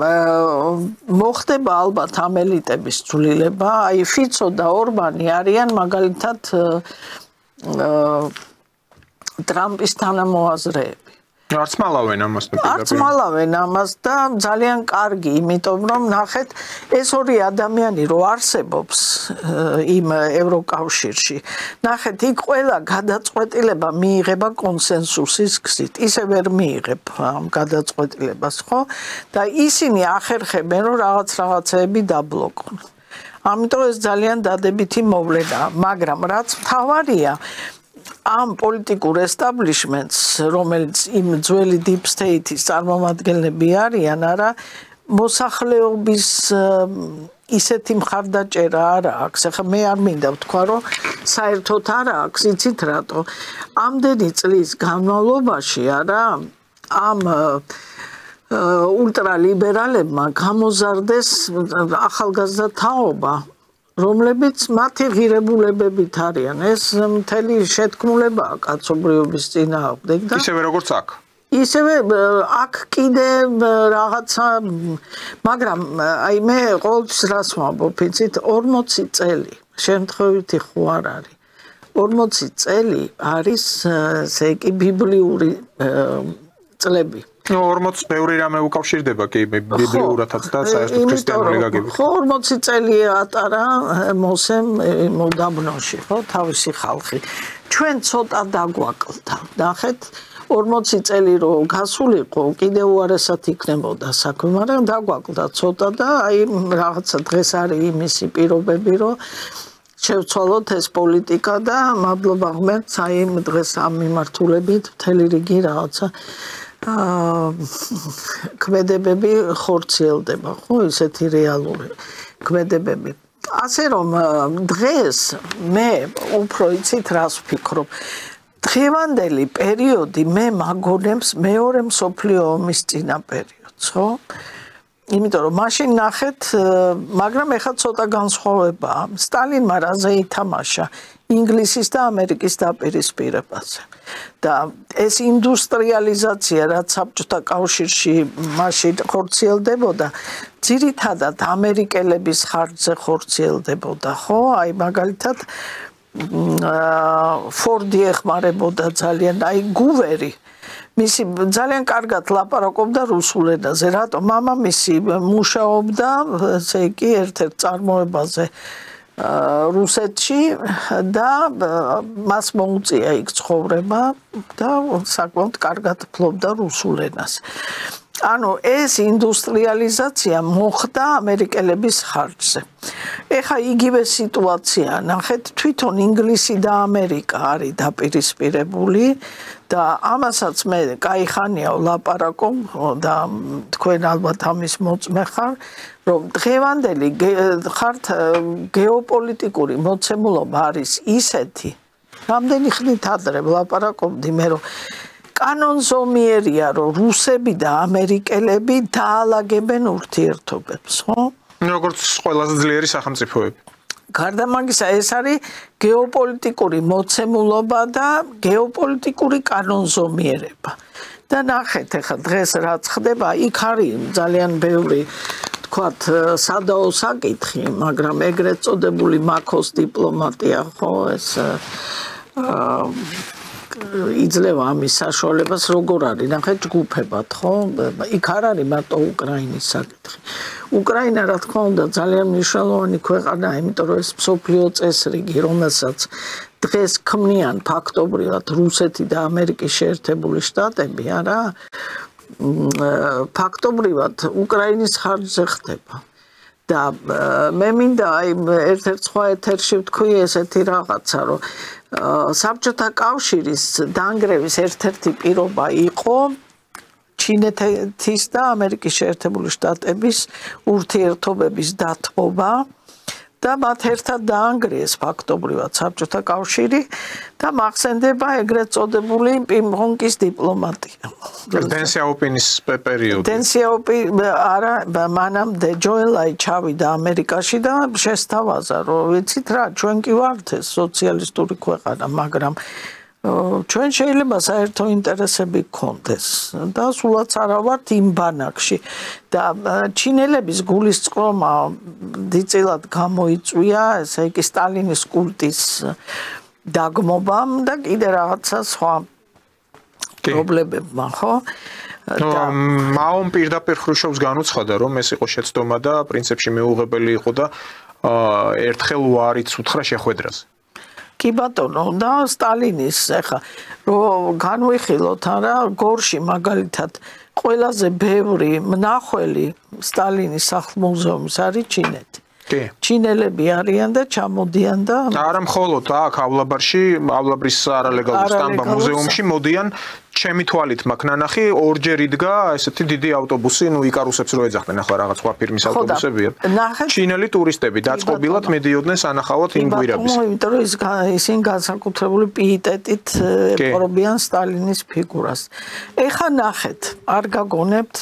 Speaker 2: მოხდება ალბათ ამ ელიტების ცვლილება, აი ფიცო და ორბანი არიან მაგალითად ტრამპის თანამოაზრეები.
Speaker 1: არც მალავენ ამას და
Speaker 2: არც მალავენ ამას და ძალიან კარგი, იმიტომ რომ ნახეთ, ეს ორი ადამიანი რო არსებობს იმ ევროკავშირში. ნახეთ, იქ ყველა გადაწყვეტილება მიიღება კონსენსუსის გზით. ისე ვერ მიიღებ ამ გადაწყვეტილებას, ხო? და ისინი ახერხებენ, რომ რაღაცეები დაბლოკონ. ამიტომ ეს ძალიან დადებითი მოვლენაა, მაგრამ რაც მთავარია, ამ პოლიტიკურ establishments, რომელიც იმ ძველი deep state-ის წარმომადგენლები არიან, არა, მოსახლეობის ისეთი მხარდაჭერა არ აქვს. ახლა მე არ მინდა ვთქვა, რომ საერთოდ არ აქვს, იცით რატო? ამდენი წლის განმავლობაში, არა, ამ ულტრალიბერალებმა გამოზარდეს ახალგაზრდა თაობა, რომლებიც მათი ღირებულებებით არიან. ეს მთელი შეთქმულებაა კაცობრიობის წინააღმდეგ და
Speaker 1: ისევე როგორც აქ.
Speaker 2: ისევე აქ კიდე რაღაცა, მაგრამ აი მე ყოველთვის რას ვამბობ, იცით, 40 წელი, შემთხვევითი ხო არ არის. 40 წელი არის, ესე იგი, ბიბლიური წლები.
Speaker 1: 40 ბევრი რამე უკავშირდება კი ბიბლიურათაც და საერთოდ ქრისტიანული გაგებით.
Speaker 2: ხო, 40 წელი ატარა მოსემ მოდაბნოში, ხო, თავისი ხალხი. ჩვენ ცოტა დაგვაკლდა. ნახეთ, 40 წელი რო გასულიყო, კიდე უარესად იქნებოდა საქმე, მაგრამ დაგვაკლდა ცოტა და აი რაღაცა დღეს არის იმისი პირობები, რომ შევცვალოთ ეს პოლიტიკა და მადლობა ღმერთს, აი დღეს ამ მიმართულებით მთელი რიგი რაღაცა ქმედებები ხორციელდება, ხო, ისეთი რეალური ქმედებები. ასე რომ დღეს მე უფრო იცით რას ვფიქრობ დღევანდელი პერიოდი მე მაგონებს მეორე მსოფლიო ომის წინა პერიოდს ხო იმიტომ რომ მაშინ ნახეთ მაგრამ ეხლა ცოტა განსხვავებაა სტალინმა რაზე ითამაშა ინგლისის და ამერიკის დაპირისპირებაზე და ეს ინდუსტრიალიზაცია რაც საბჭოთა კავშირში მაშინ ხორციელდებოდა ძირითადად ამერიკელების ხარჯზე ხორციელდებოდა ხო აი მაგალითად ფორდი ეხმარებოდა ძალიან აი გუვერი მისი ძალიან კარგად ლაპარაკობდა რუსულ ენაზე რატომ მამამისი მუშაობდა ესე იგი ერთ-ერთ წარმოებაზე რუსეთში და მას მოუწია იქ ცხოვრება და საკმაოდ კარგად ფლობდა რუსულ ენას ანუ ეს ინდუსტრიალიზაცია მოხდა ამერიკელების ხარჯზე. ეხა იგივე სიტუაცია, ნახეთ თვითონ ინგლისი და ამერიკა არის დაპირისპირებული და ამასაც მე кайხანია ვლაპარაკობ და თქვენ ალბათ ამის მოწმე ხარ, რომ დღევანდელი ხართ გეოპოლიტიკური მოცემულობა არის ისეთი, რამდენი ხნით ადრე ვლაპარაკობდი მე რომ კანონზომიერია რომ რუსები და ამერიკელები დაალაგებენ ურთიერთობებს, ხო?
Speaker 1: როგორც ყველაზე ძლიერი სახელმწიფოები.
Speaker 2: გარდა მაგისა, ეს არის გეოპოლიტიკური მოცემულობა და გეოპოლიტიკური კანონზომიერება. და ნახეთ, ახლა დღეს რაც ხდება, იქ არის ძალიან ბევრი თქვათ სადაო საკითხი, მაგრამ ეგრეთ წოდებული მაქოს დიპლომატია, ხო, ეს იძლევა ამის საშუალებას როგორ არის ნახეთ ჯგუფებად ხო იქ არ არის მარტო უკრაინის საკითხი უკრაინა რა თქმა უნდა ძალიან მნიშვნელოვანი ქვეყანაა იმიტომ რომ ეს მსოფლიო წესრიგი რომელსაც დღეს ქმნიან ფაქტობრივად რუსეთი და ამერიკის შეერთებული შტატები არა ფაქტობრივად უკრაინის ხარჯზე ხდება და მე მინდა აი ერთ-ერთ სხვა ეთერში ვთქვი ესეთი რაღაცა რომ საბჭოთა კავშირის დანგრევის ერთ-ერთი პირობა იყო ჩინეთის და ამერიკის შეერთებული შტატების ურთიერთობების დათმობა და მათ ერთად დაანგრიეს ფაქტობრივად საბჭოთა კავშირი და მახსენდება ეგრეთ წოდებული პინგ-პონგის დიპლომატია.
Speaker 1: დენ სიაოპინის პერიოდი.
Speaker 2: დენ სიაოპინი არა მანამდე ჯოელაი ჩავიდა ამერიკაში და შესთავაზა რომ ვიცით რა ჩვენ კი ვართ ეს სოციალისტური ქვეყანა მაგრამ ჩვენ შეიძლება საერთო ინტერესები გქონდეს და სულაც არა ვართ იმ ბანაკში და ჩინელების გულისწყრომა დიდწილად გამოიწვია ესე იგი სტალინის კულტის დაგმობამ და კიდე რაღაცა სხვა პრობლემებმა ხო
Speaker 1: და მაომ პირდაპირ ხრუშოვს განუცხადა რომ ეს იყო შეცდომა და პრინციპში მეუღებელი იყო და ერთხელ უარიც უთხრა შეხვედრაზე
Speaker 2: კი ბატონო და სტალინის ახლა რომ განვიხილოთ არა გორში მაგალითად ყველაზე ბევრი მნახველი სტალინის სახლ-მუზეუმის არის ჩინეთი ჩინელები არიან და ჩამოდიან და
Speaker 1: არა მხოლოდ აქ ავლაბარში ავლაბრის არალეგალურ სტამბა მუზეუმში მოდიან ჩემი თვალით მაქვს ნანახი ორჯერ იდგა ესეთი დიდი ავტობუსი ნუ იკარუსებს რო ეძახდნენ ახლა რაღაც სხვა ფირმის ავტობუსებია ჩინელი ტურისტები დაწყობილად მიდიოდნენ სანახავად იმ გვირაბის
Speaker 2: იმიტომ რომ ისინი განსაკუთრებული პიიტეტით ეპყრობიან სტალინის ფიგურას ეხა ნახეთ არ გაგონებთ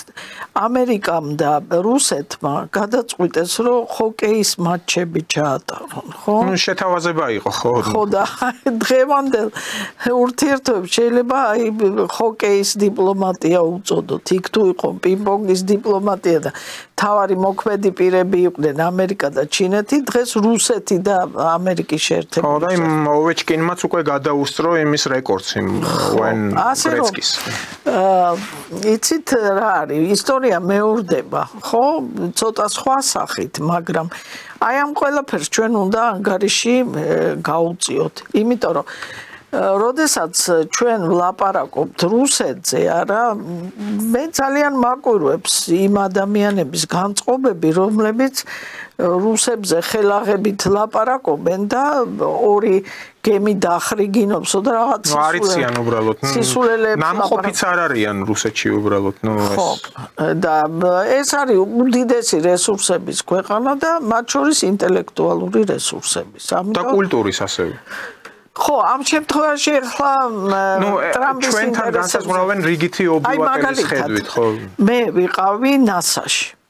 Speaker 2: ამერიკამ და რუსეთმა გადაწყვიტეს რომ ჰოკეის მატჩები ჩაატარონ ხო
Speaker 1: ნუ შეთავაზება იყო ხო
Speaker 2: და დღევანდელ ურთიერთობებს შეიძლება აი ჰოკეის დიპლომატია უწოდოთ. იქ თუ იყო პინგ-პონგის დიპლომატია და თავარი მოქმედი პირები იყვნენ ამერიკა და ჩინეთი, დღეს რუსეთი და ამერიკის შეერთებული.
Speaker 1: ხო და იმ ოვეჩკინმაც უკვე გადაუსწრო იმის რეკორდს იმ ვენ გრეცკის.
Speaker 2: იცით რა არის? ისტორია მეორდება, ხო? ცოტა სხვა სახით, მაგრამ აი ამ ყველაფერს ჩვენ უნდა ანგარიში გაუწიოთ. იმიტომ რომ როდესაც ჩვენ ვლაპარაკობთ რუსეთზე, არა, მე ძალიან მაკვირვებს იმ ადამიანების განწყობები, რომლებიც რუსებზე ხელაღებით ლაპარაკობენ და ორი გემი დახრიგინობსო და რაღაც
Speaker 1: არიციან უბრალოდ.
Speaker 2: სისულელებს
Speaker 1: ნამყოფიც არ არიან რუსეთში უბრალოდ,
Speaker 2: ხო, და ეს არის უდიდესი რესურსების ქვეყანა და მათ შორის ინტელექტუალური რესურსების.
Speaker 1: და კულტურის ასევე.
Speaker 2: ხო, ამ შემთხვევაში ახლა ტრამპის
Speaker 1: ჩვენთან განსაზღვრავენ რიგითი ობილატერის ხედვით, ხო?
Speaker 2: მე ვიყავი NASA-ში.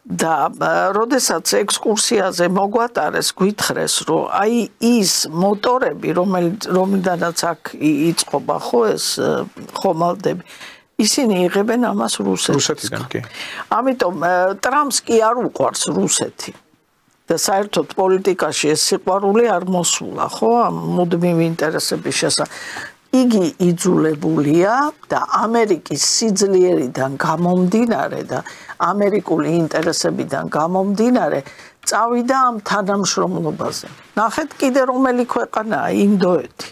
Speaker 2: და როდესაც ექსკურსიაზე მოგვატარეს, გვითხრეს, რომ აი ის მოტორები, რომლიდანაც აქ იწყობა ხო ეს ხომალდები, ისინი იღებენ ამას
Speaker 1: რუსეთიდან, კი.
Speaker 2: ამიტომ ტრამპს კი არ უყვარს რუსეთი. და საერთოდ პოლიტიკაში ეს სიყვარული არ მოსულა, ხო, ამ მუდმივი ინტერესების შესახებ. იგი იძულებულია და ამერიკის სიძლიერიდან გამომდინარე და ამერიკული ინტერესებიდან გამომდინარე წავიდა ამ თანამშრომლობაზე. ნახეთ კიდე რომელი ქვეყანაა ინდოეთი.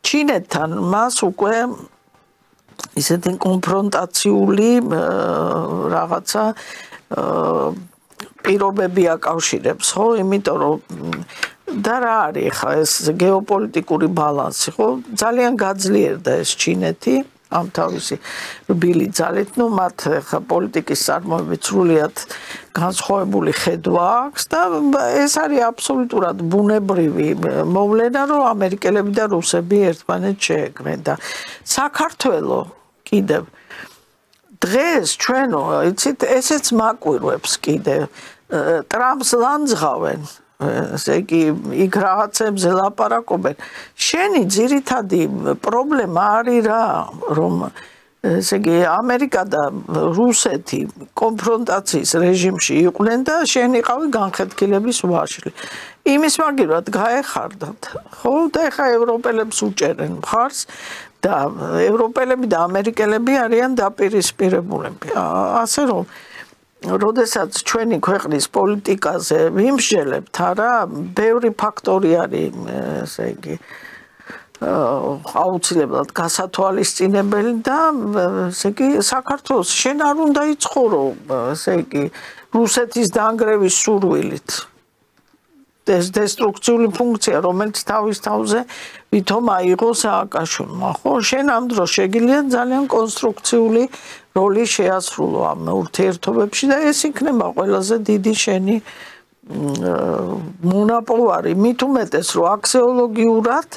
Speaker 2: ჩინეთთან მას უკვე ისეთი კონფრონტაციული რაღაცა პირობები აკავშირებს, ხო, იმიტომ რომ და რა არის ხა ეს გეოპოლიტიკური ბალანსი, ხო? ძალიან გაძლიერდა ეს ჩინეთი ამ თავისი რბილი ძალით, ну მათ ხა პოლიტიკის წარმოებით სრულიად განსხვავებული ხედვა აქვს და ეს არის აბსოლუტურად ბუნებრივი მოვლენა, რომ ამერიკელები და რუსები ერთმანეთს შეექმნენ და საქართველოს კიდევ დღეს ჩვენო, იცით, ესეც მაკვირვებს კიდე ტრამპს ლანძღავენ, ესე იგი იქ რაღაცებზე ლაპარაკობენ. შენი ძირითადი პრობლემა არის რა, რომ ესე იგი ამერიკა და რუსეთი კონფრონტაციის რეჟიმში იყვნენ და შენ იყავი განხეთქილების ვაშლი. იმის მაგივრად გაეხარდათ, ხო, და ეხა ევროპელებს უჭერენ მხარს და ევროპელები და ამერიკელები არიან დაპირისპირებულები. ასე რომ როდესაც ჩვენი ქვეყნის პოლიტიკაზე ვიმსჯელებთ, არა, ბევრი ფაქტორი არის, ესე იგი, აუცილებლად გასათვალისწინებელი და ესე იგი საქართველოს შენ არ უნდა იცხოვრო, ესე იგი, რუსეთის დანგრევის სურვილით. ეს დესტრუქციული ფუნქცია, რომელიც თავის თავზე ვითომ აიღო სააკაშვილმა, ხო, შენ ამ დროს შეგიძლია ძალიან კონსტრუქციული როლი შეასრულო ამ ურთიერთობებში და ეს იქნება ყველაზე დიდი შენი მონაპოვარი, მით უმეტეს, რომ აქსიოლოგიურად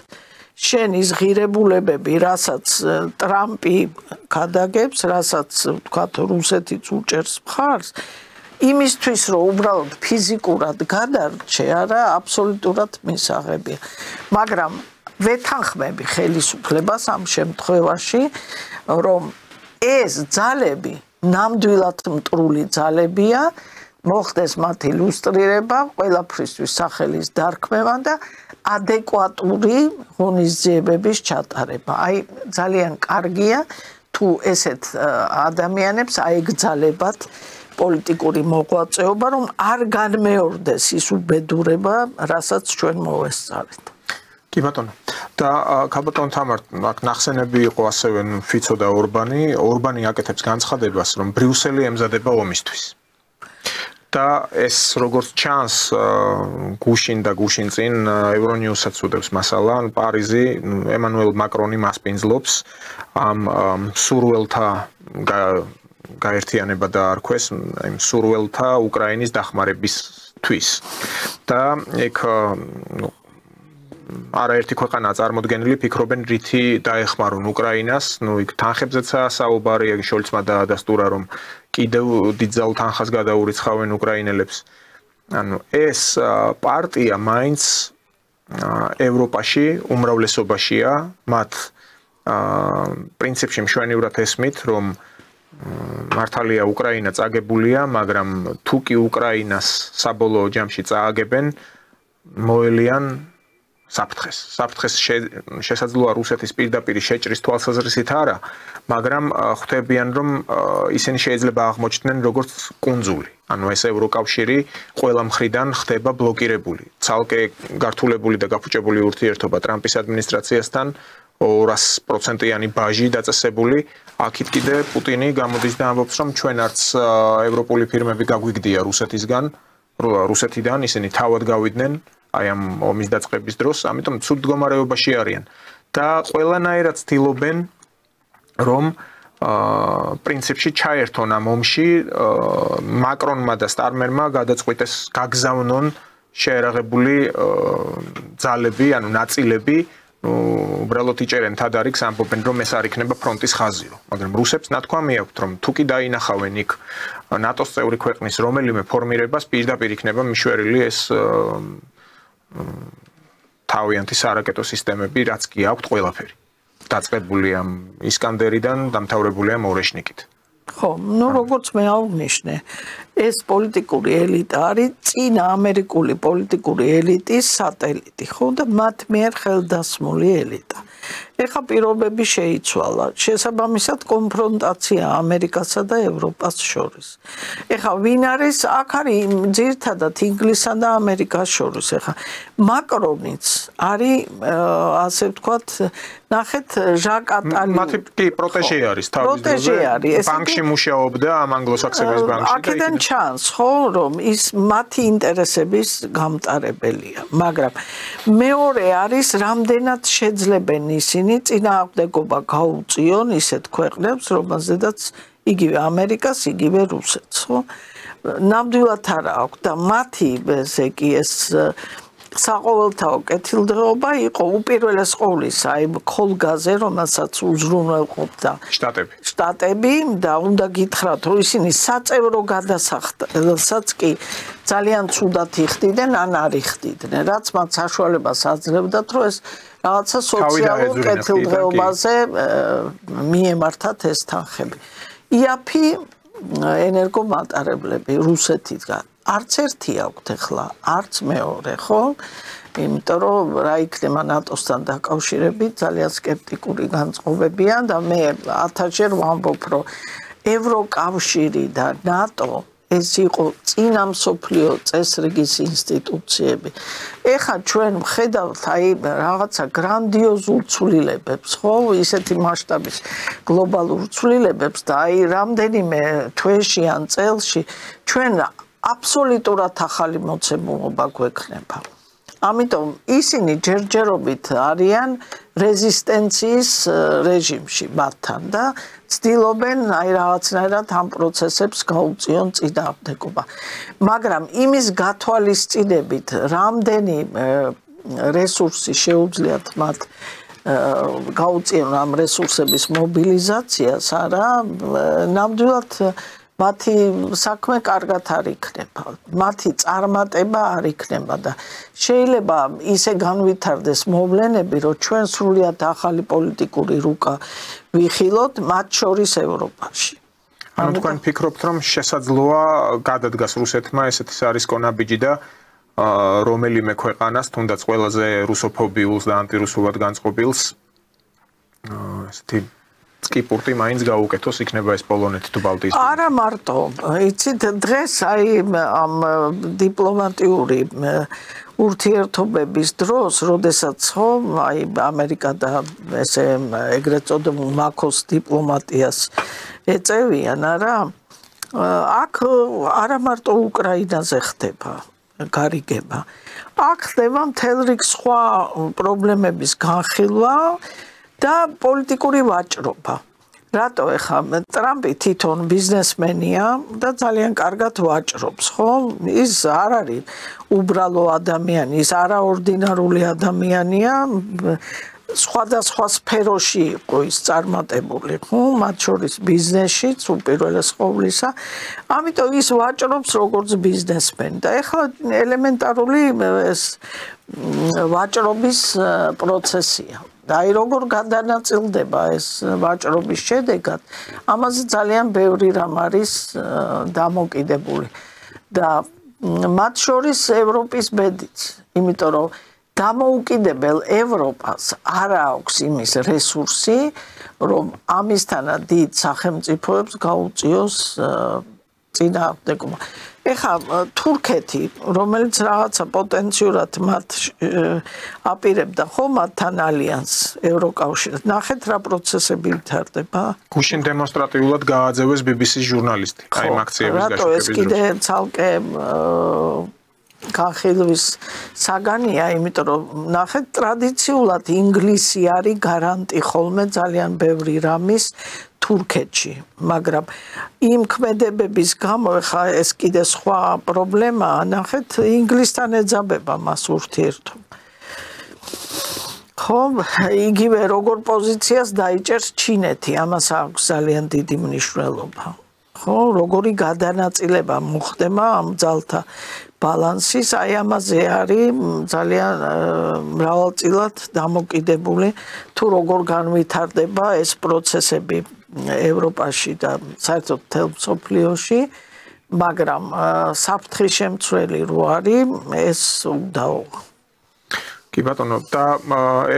Speaker 2: შენის ღირებულებები, რასაც ტრამპი გადაგებს, რასაც ვთქვათ, რუსეთიც უჭერს მხარს, იმისთვის, რომ უბრალოდ ფიზიკურად გადარჩე, არა, აბსოლუტურად მისაღებია. მაგრამ ვეთანხმები ხელისუფლებას ამ შემთხვევაში, რომ ეს ძალები ნამდვილად მტრული ძალებია, მოხდეს მათი ილუსტრირება, ყველაფრისთვის სახელის დარქმევა და ადეკვატური ღონისძიებების ჩატარება. აი, ძალიან კარგია, თუ ესეთ ადამიანებს აეგზალებათ პოლიტიკური მოღვაწეობა, რომ არ განმეორდეს ის უბედურება, რასაც ჩვენ მოვესწარეთ.
Speaker 1: კი ბატონო. და ქალბატონ თამარ, აქ ნახსენები იყო ასევე ფიცო და ორბანი. ორბანი აკეთებს განცხადებას, რომ ბრიუსელი ემზადება ომისთვის. და ეს როგორც ჩანს, გუშინ და გუშინ წინ ევრონიუსაც უდევს მასალა, პარიზი, ემანუელ მაკრონი მასპინძლობს ამ სურველთა გაერთიანება და არქვეს იმ სურველთა უკრაინის დახმარებისთვის. და ეგ არაერთი ქვეყანაა წარმოდგენილი, ფიქრობენ რითი დაეხმარონ უკრაინას, იქ თანხებზეცაა საუბარი, ეგ შოლცმა დაადასტურა, რომ კიდევ დიდძალ თანხას გადაურიცხავენ უკრაინელებს. ანუ ეს პარტია მაინც ევროპაში უმრავლესობაშია, მათ პრინციპში მშვენივრად ესმით, რომ მართალია უკრაინა წაგებულია, მაგრამ თუ კი უკრაინას საბოლოო ჯამში წააგებენ, მოელიან საფრთხეს შესაძლოა რუსეთის პირდაპირ შეჭრის თვალსაზრისით არა, მაგრამ ხვდებიან რომ ისინი შეიძლება აღმოჩნდნენ როგორც კუნძული. ანუ ეს ევროკავშირი ყველა მხრიდან ხდება ბლოკირებული. ცალკე გართულებული და გაფუჭებული ურთიერთობა ტრამპის ადმინისტრაციასთან 200%-იანი ბაჟი დაწესებული. აქეთ კიდე პუტინი გამოდის და ამბობს რომ ჩვენ არც ევროპული ფირმები გაგვიგდია რუსეთიდან ისინი თავად გავიდნენ აი ამ ომის დაწყების დროს, ამიტომ ცუდ მდგომარეობაში არიან და ყველანაირად ცდილობენ რომ პრინციპში ჩაერთონ ამ ომში მაკრონმა და სტარმერმა გადაწყვიტეს გაგზავნონ შეერაღებული ძალები, ანუ ნაწილები უბრალოდ იჭერენ თადარიგს, ამბობენ რომ ეს არ იქნება ფრონტის ხაზიო, მაგრამ რუსებს ნათქვამი აქვთ რომ თუ კი დაინახავენ იქ ნატოს წევრი ქვეყნის რომელიმე ფორმირებას პირდაპირ იქნება მიშვერილი ეს თავიანთი სარაკეტო სისტემები, რაც კი აქვთ ყველაფერი. დაწყებული ამ ისკანდერიდან, დამთავრებული ამ ორეშნიკით.
Speaker 2: ხო, როგორც მე აღვნიშნე, ეს პოლიტიკური ელიტა არის წინა ამერიკული პოლიტიკური ელიტის სატელიტი, ხო და მათ მიერ ხელდასმული ელიტა. ეხა პირობები შეიცვალა, შესაბამისად კონფრონტაცია ამერიკასა და ევროპას შორის. ეხა ვინ არის? აქ არის ძირითადად ინგლისსა და ამერიკას შორის. ეხა მაკრონიც არის ასე ვთქვათ, ნახეთ ჟაკ ატალი.
Speaker 1: მათი კი პროტეჟე არის თავის დროზე. ბანკში მუშაობდა ამ ანგლოსაქსების ბანკში.
Speaker 2: აქედან ჩანს, ხო, რომ ის მათი ინტერესების გამტარებელია, მაგრამ მეორე არის რამდენად შეძლებენ ისინი წინააღმდეგობა გაუწიონ ისეთ ქვეყნებს, რომელზედაც იგივე ამერიკას, იგივე რუსეთს, ხო? ნამდვილად არა აქვს და მათი ესე კი ეს საყოველთაო კეთილდღეობა იყო უპირველეს ყოვლისა აი ქოლგაზე, რომელსაც უზრუნველყოფდა შტატები და უნდა გითხრათ, რომ ისინი საწევრო გადასახდელსაც კი ძალიან ცუდად იხდიდნენ, ან არ იხდიდნენ, რაც მათ საშუალებას აძლევდათ, რომ ეს რაღაცა სოციალურ კეთილდღეობაზე მიემართათ ეს თანხები. იაფი ენერგომატარებლები რუსეთიდან არც ერთი აქვთ ახლა, არც მეორე, ხო? იმიტომ რომ რა იქნება ნატოსთან დაკავშირებით ძალიან სკეპტიკური განწყობებია და მე 1000-ჯერ ვამბობ, რომ ევროკავშირი და ნატო ეს იყო წინა მსოფლიო წესრიგის ინსტიტუციები. ეხლა ჩვენ ვხედავთ აი რაღაცა გრანდიოზულ ცვლილებებს, ხო, ისეთი მასშტაბის გლობალურ ცვლილებებს და აი რამდენიმე თვეში ან წელში ჩვენ აბსოლუტურად ახალი მოცემულობა გვექნება. ამიტომ ისინი ჯერჯერობით არიან რეზისტენციის რეჟიმში მათთან და ცდილობენ აი რაღაცნაირად ამ პროცესებს გაუწიონ წინააღმდეგობა. მაგრამ იმის გათვალისწინებით, რამდენი რესურსი შეუძლიათ მათ გაუწიონ ამ რესურსების მობილიზაციას, არა, ნამდვილად მათი საქმე კარგად არ იქნება, მათი წარმატება არ იქნება და შეიძლება ისე განვითარდეს მოვლენები, რომ ჩვენ სრულიად ახალი პოლიტიკური რუკა ვიხილოთ, მათ შორის ევროპაში.
Speaker 1: ანუ თქვენ ფიქრობთ, რომ შესაძლოა გადადგას რუსეთმა ესეთი სარისკო ნაბიჯი და რომელიმე ქვეყანას, თუნდაც ყველაზე რუსოფობიულს და ანტირუსულად განწყობილს ესეთი სკიპურტი მაინც გაუკეთოს იქნება ეს პოლონეთი თუ ბალტიის.
Speaker 2: არა მარტო, იცით, დღეს აი ამ დიპლომატიური ურთიერთობების დროს, როდესაც ხო, აი ამერიკა და ესე ეგრეთ წოდებულ მაქოს დიპლომატიას ეწევიან, არა? აქ არა მარტო უკრაინაზე ხდება გარიგება. აქ ხდება მთელ რიგ სხვა პრობლემების განხილვა და პოლიტიკური ვაჭრობა. რატო ეხა ტრამპი თვითონ ბიზნესმენია და ძალიან კარგად ვაჭრობს, ხო? ის არ არის უბრალო ადამიანი, ის არაორდინარული ადამიანია, სხვადასხვა სფეროში იყო ის წარმატებული, ხო? მათ შორის ბიზნესშიც უპირველეს ყოვლისა. ამიტომ ის ვაჭრობს როგორც ბიზნესმენი და ეხლა ელემენტარული ეს ვაჭრობის პროცესია. და აი როგორ გადანაწილდება ეს ვაჭრობის შედეგად, ამაზე ძალიან ბევრი რამ არის დამოკიდებული. და მათ შორის ევროპის ბედიც, იმიტომ რომ დამოუკიდებელ ევროპას არ აქვს იმის რესურსი, რომ ამისთანაც დიდ სახელმწიფოებს გაუწიოს წინააღმდეგობა. ეხლა თურქეთი, რომელიც რაღაცა პოტენციურად მათ აპირებდა ხო მათთან ალიანსს ევროკავშირს. ნახეთ რა პროცესები ვითარდება.
Speaker 1: გუშინ დემონსტრატიულად გააძევეს BBC-ს ჟურნალისტი, აი ამ აქციების
Speaker 2: გაშუქების დროს. რატო ეს კიდე ცალკე განხილვის საგანია, იმიტომ რომ ნახეთ ტრადიციულად ინგლისი არის გარანტი ხოლმე ძალიან ბევრი რამის თურქეთში, მაგრამ იმ ქმედებების გამო ხა ეს კიდე სხვა პრობლემაა, ნახეთ ინგლისთან ეძაბება მას ურთიერთობა. ხო, იგივე როგორ პოზიციას დაიჭერს ჩინეთი, ამას აქვს ძალიან დიდი მნიშვნელობა. ხო, როგორი გადანაწილება მოხდება ამ ძალთა ბალანსის, აი ამაზე არის ძალიან მრავალწილად დამოკიდებული თუ როგორ განვითარდება ეს პროცესები ევროპაში და საერთოდ მთელ მსოფლიოში, მაგრამ საფრთხის შემცველი რო არის, ეს უდაო.
Speaker 1: კი ბატონო, და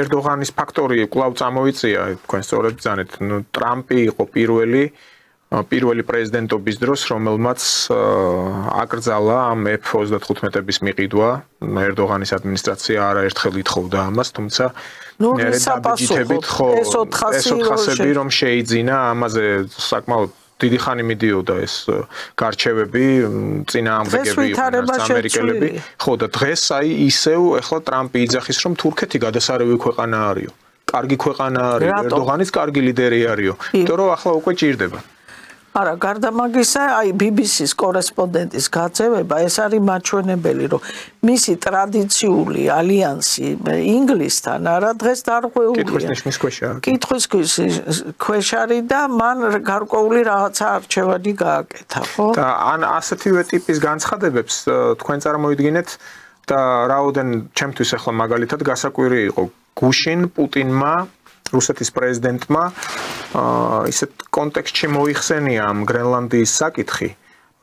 Speaker 1: ერდოღანის ფაქტორი კვლავ წამოიწია, თქვენ სწორედ ბრძანეთ, ტრამპი იყო პირველი პრეზიდენტობის დროს, რომელმაც აკრძალა ამ F-35-ების მიყიდვა. ერდოღანის ადმინისტრაცია არაერთხელ ითხოვდა ამას, თუმცა
Speaker 2: დაბიჯითებით
Speaker 1: ხო S-400-ები რომ შეიძინა, ამაზე საკმაოდ დიდი ხანი მიდიოდა ეს გარჩევები, წინააღმდეგები იყვნენ ამერიკელები. ხო და დღეს აი ისევ ეხლა ტრამპი იძახის, რომ თურქეთი გადასარევი ქვეყანა არისო. კარგი ქვეყანა არის, ერდოღანის კარგი ლიდერი არისო. იმიტომ რომ ახლა უკვე ჭირდება.
Speaker 2: არა, გარდა მაგისა, აი BBC-ს კორესპონდენტის გაწევება, ეს არის მაჩვენებელი, რომ მისი ტრადიციული ალიანსი ინგლისთან არა დღეს დარღვეულია.
Speaker 1: კითხვის ნიშნის ქვეშაა.
Speaker 2: კითხვის ქვეშ არის და მან გარკვეული რაღაცა არჩევანი გააკეთა, ხო?
Speaker 1: და ან ასეთივე ტიპის განცხადებებს თქვენ წარმოიდგინეთ და რაოდენ ჩემთვის ახლა მაგალითად გასაკვირი იყო გუშინ პუტინმა რუსეთის პრეზიდენტმა ისეთ კონტექსტში მოიხსენია ამ გრენლანდიის საკითხი,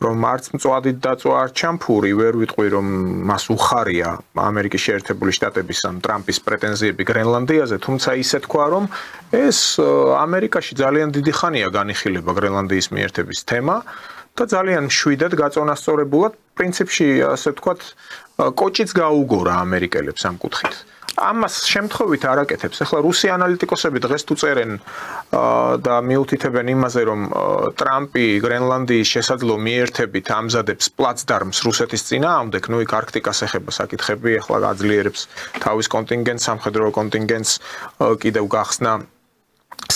Speaker 1: რომ არც მწვადი დაწვა არ ჩამფური, ვერ ვიტყვი რომ მას უხარია ამერიკის შეერთებული შტატების ან ტრამპის პრეტენზიები გრენლანდიაზე, თუმცა ისე თქვა რომ ეს ამერიკაში ძალიან დიდი ხანია განიხილება გრენლანდიის მიერთების თემა და ძალიან მშვიდად გაწონასწორებულად პრინციპში ასე ვთქვათ კოჭიც გაუგორა ამერიკელებს ამ კუთხით. ამას შემთხვევით არ აკეთებს. ახლა რუსი ანალიტიკოსები დღეს თუ წერენ და მიუთითებენ იმაზე, რომ ტრამპი გრენლანდიის შესაძლო მიერთებით ამზადებს პლაცდარმს რუსეთის წინააღმდეგ, ნუ იქ არქტიკას ეხება საკითხები, ახლა გაძლიერებს თავის კონტინგენტს, სამხედრო კონტინგენტს კიდევ გახსნა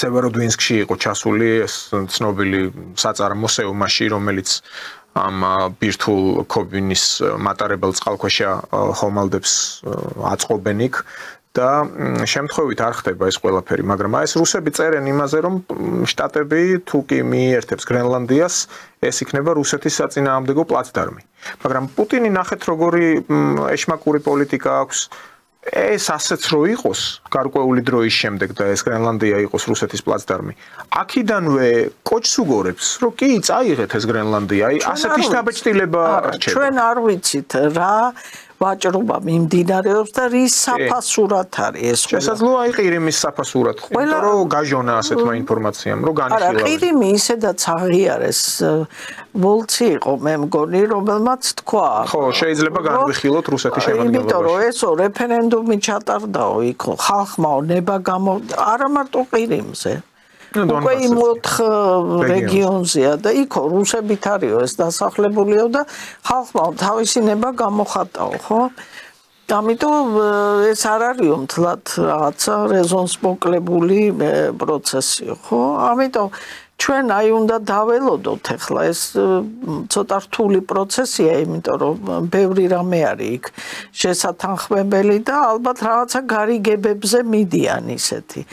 Speaker 1: სევეროდვინსკში იყო ჩასული ეს ცნობილი საწარმო სეუმაში, რომელიც ამ ბირთვულ ქობინის მატარებელ წყალქვეშა ხომალდებს აწყობენ იქ და შემთხვევით არ ხდება ეს ყველაფერი, მაგრამ ეს რუსები წერენ იმაზე, რომ შტატები თუ კი მიერთებს გრენლანდიას, ეს იქნება რუსეთის საწინააღმდეგო პლაცდარმი. მაგრამ პუტინი ნახეთ როგორი ეშმაკური პოლიტიკა აქვს. ეს ასეც რო იყოს გარკვეული დროის შემდეგ და ეს გრენლანდია იყოს რუსეთის პლაცდარმი. აქიდანვე კოჭს უგორებს, რომ კი წაიღეთ ეს გრენლანდია, აი ასეთი შთაბეჭდილება რჩება.
Speaker 2: ჩვენ არ ვიცით რა ვაჭრობა მიმდინარეობს და რის საფასურად არის ეს.
Speaker 1: შესაძლოა აი ყირიმის საფასურად, იმიტომ რომ გაჟონა ასეთმა ინფორმაციამ, რომ განიხილავენ.
Speaker 2: არა, ყირიმი ისედაც აღიარეს ვოლცი იყო მე მგონი, რომელმაც თქვა.
Speaker 1: ხო, შეიძლება განვიხილოთ რუსეთის შემადგენლობაში.
Speaker 2: იმიტომ რომ ესო რეფერენდუმი ჩატარდაო იქ ხალხმაო ნება გამო არა მარტო ყირიმზე. უკვე იმ 4 რეგიონზეა და იქო რუსებით არისო ეს დასახლებულიო და ხალხმა თავისი ნება გამოხატაო, ხო? ამიტომ ეს არ არისო მთლად რაღაცა რეზონს მოკლებული პროცესიო, ხო? ამიტომ ჩვენ აი უნდა დაველოდოთ ახლა ეს ცოტა რთული პროცესია, იმიტომ რომ ბევრი რამე არის იქ შესათანხმებელი და ალბათ რაღაცა გარიგებებზე მიდიან ისეთი.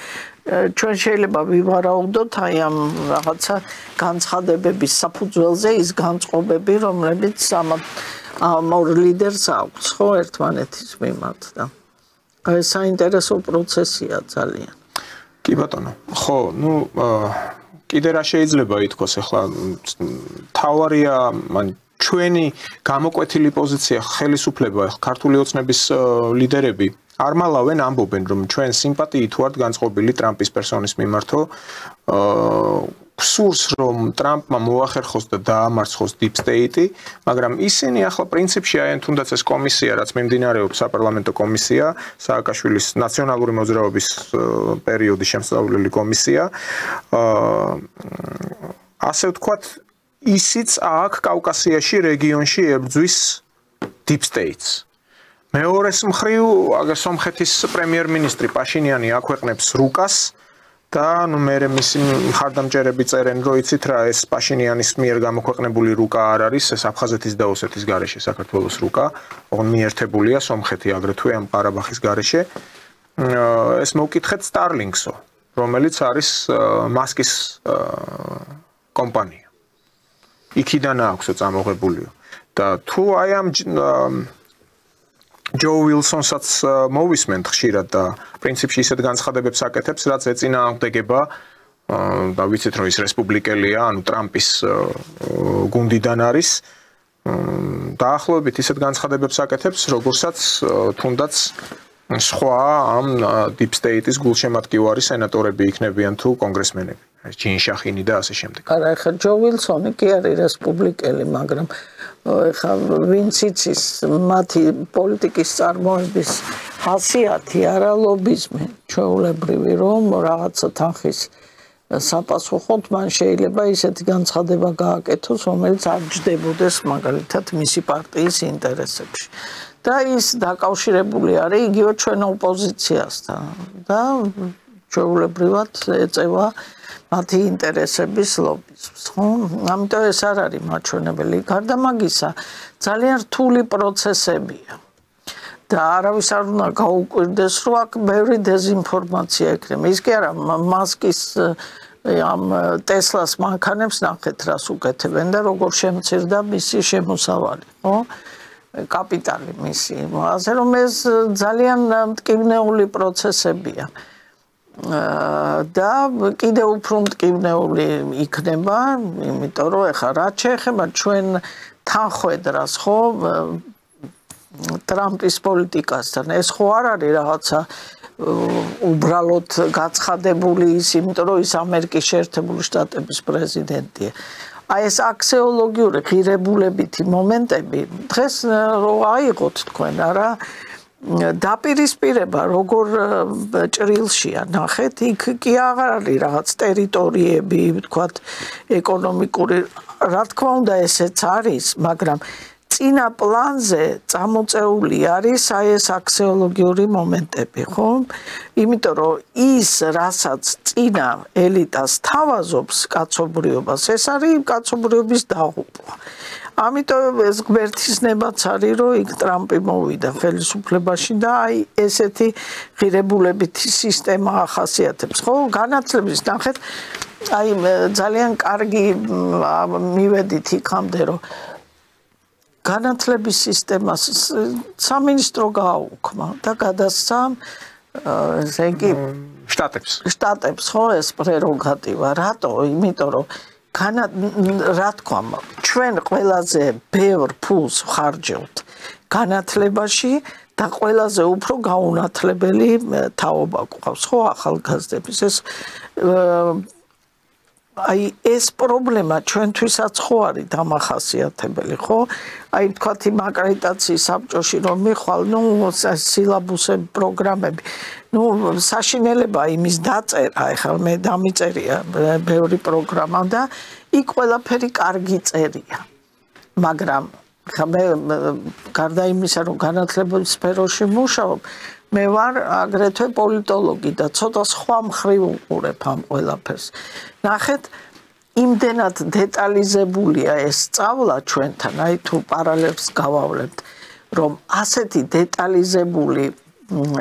Speaker 2: ჩვენ შეიძლება ვივარაუდოთ აი ამ რაღაცა განცხადებების საფუძველზე ის განწყობები, რომლებიც ამ ორ ლიდერს აქვს, ხო, ერთმანეთის მიმართ და ეს საინტერესო პროცესია ძალიან.
Speaker 1: კი ბატონო, ხო, ნუ კიდე რა შეიძლება ითქვას ახლა თავარია ჩვენი გამოკვეთილი პოზიცია ხელისუფლება ქართული ოცნების ლიდერები არ მალავენ ამბობენ რომ ჩვენ სიმპათიით ვართ განწყობილი ტრამპის პერსონის მიმართო სურს რომ ტრამპმა მოახერხოს და დაამარცხოს deep state-ი, მაგრამ ისინი ახლა პრინციპში აენ თუნდაც ეს კომისია, რაც მიმდინარეობს საპარლამენტო კომისია, სააკაშვილის ნაციონალური მოძრაობის პერიოდის შემსწავლელი კომისია, ასე ვთქვათ, ისიც აქ კავკასიაში რეგიონში ებრძვის deep states. მეორეს მხრივ, სომხეთის პრემიერ-მინისტრი პაშინიანი აქვეყნებს რუკას და მე მისი მხარდამჭერები წერენ, რომ იცით რა, ეს პაშინიანის მიერ გამოქვეყნებული რუკა არ არის, ეს აფხაზეთის და ოსეთის გარეშე საქართველოს რუკა, ოღონდ მიერთებულია სომხეთი აგრეთვე ამ ყარაბაღის გარეშე. ეს მოვკითხეთ Starlinks-ო, რომელიც არის მასკის კომპანია. იქიდან აქვსო წამოღებულიო. და თუ აი ამ ჯო ვილსონსაც მოვისმენთ ხშირად და პრინციპში ისეთ განცხადებებს აკეთებს, რაც ეწინააღმდეგება და ვიცით რომ ის რესპუბლიკელია, ანუ ტრამპის გუნდიდან არის. დაახლოებით ისეთ განცხადებებს აკეთებს, როგორცაც თუნდაც სხვა ამ deep state-ის გულშემატკივარი სენატორები იქნებიან თუ კონგრესმენები. ჯინ შახინი და ასე შემდეგ.
Speaker 2: არა, ხა ჯო ვილსონი კი არის რესპუბლიკელი, მაგრამ ხა ვინც იცის მათი პოლიტიკის წარმოების ხასიათი, არა ლობიზმი, ჩვეულებრივი, რომ რაღაცა თანხის საპასუხოდ მან შეიძლება ისეთი განცხადება გააკეთოს, რომელიც არ ჯდებოდეს მაგალითად მისი პარტიის ინტერესებში. და ის დაკავშირებული არის იგივე ჩვენ ოპოზიციასთან და ჩვეულებრივად ეწევა მათი ინტერესების ლობიზმს, ხო? ამიტომ ეს არ არის მაჩვენებელი. გარდა მაგისა, ძალიან რთული პროცესებია. და არავის არ უნდა გაუკვირდეს, რომ აქ ბევრი დეზინფორმაცია იქნება. ის კი არა, მასკის ამ ტესლას მანქანებს ნახეთ, რას უკეთებენ და როგორ შემცირდა მისი შემოსავალი, ხო? კაპიტალი მისი. ასე რომ ეს ძალიან მტკივნეული პროცესებია. და კიდევ უფრო მტკივნეული იქნება, იმიტომ რომ ეხლა რაც შეეხება ჩვენ თანხwebdrას, ხო, ტრამპის პოლიტიკასთან, ეს ხო არ არის რაღაცა უბრალოდ გაცხადებული ის, იმიტომ რომ ის ამერიკის შეერთებული შტატების პრეზიდენტია. აი ეს აქსიოლოგიური ღირებულებითი მომენტები დღეს რო აიღოთ თქვენ, არა დაპირისპირება როგორ ჭრილშია ნახეთ, იქ კი აღარ არის რაღაც ტერიტორიები, ვთქვათ, ეკონომიკური, რა თქმა უნდა ესეც არის, მაგრამ წინა პლანზე წამოწეული არის აი ეს აქსიოლოგიური მომენტები, ხო? იმიტომ რომ ის, რასაც წინა ელიტას თავაზობს კაცობრიობას, ეს არის კაცობრიობის დაღუპვა. ამიტომ ეს გვერდისნებაც არის, რომ იქ ტრამპი მოვიდა ხელისუფლებაში და აი ესეთი ღირებულებითი სისტემა ახასიათებს, ხო? განათლების ნახეთ, აი ძალიან კარგი მივედით იქამდე, რომ განათლების სისტემას სამინისტრო გააუქმა და გადასცა ესე იგი შტატებს, ხო, ეს პრეროგატივა. რატო? იმიტომ რომ რა თქვა, ჩვენ ყველაზე ბევრ ფულს ვხარჯავთ განათლებაში და ყველაზე უფრო გაუნათლებელი თაობა გვყავს, ხო, ახალგაზრდების. აი ეს პრობლემა ჩვენთვისაც ხო არის დამახასიათებელი, ხო? აი თქვათ იმ აკრედიტაციის საბჭოში რომ მიხვალ, სილაბუსები, პროგრამები, საშინელება იმის დაწერა, ეხლა მე დამიწერია ბევრი პროგრამა და იქ ყველაფერი კარგი წერია. მაგრამ ხა მე გარდა იმისა, რომ განათლების სფეროში მუშაობ, მე ვარ აგრეთვე პოლიტოლოგი და ცოტა სხვა მხრივ უყურებ ამ ყველაფერს. ნახეთ, იმდენად დეტალიზებულია ეს სწავლა ჩვენთან, აი თუ პარალელს გავავლებთ, რომ ასეთი დეტალიზებული,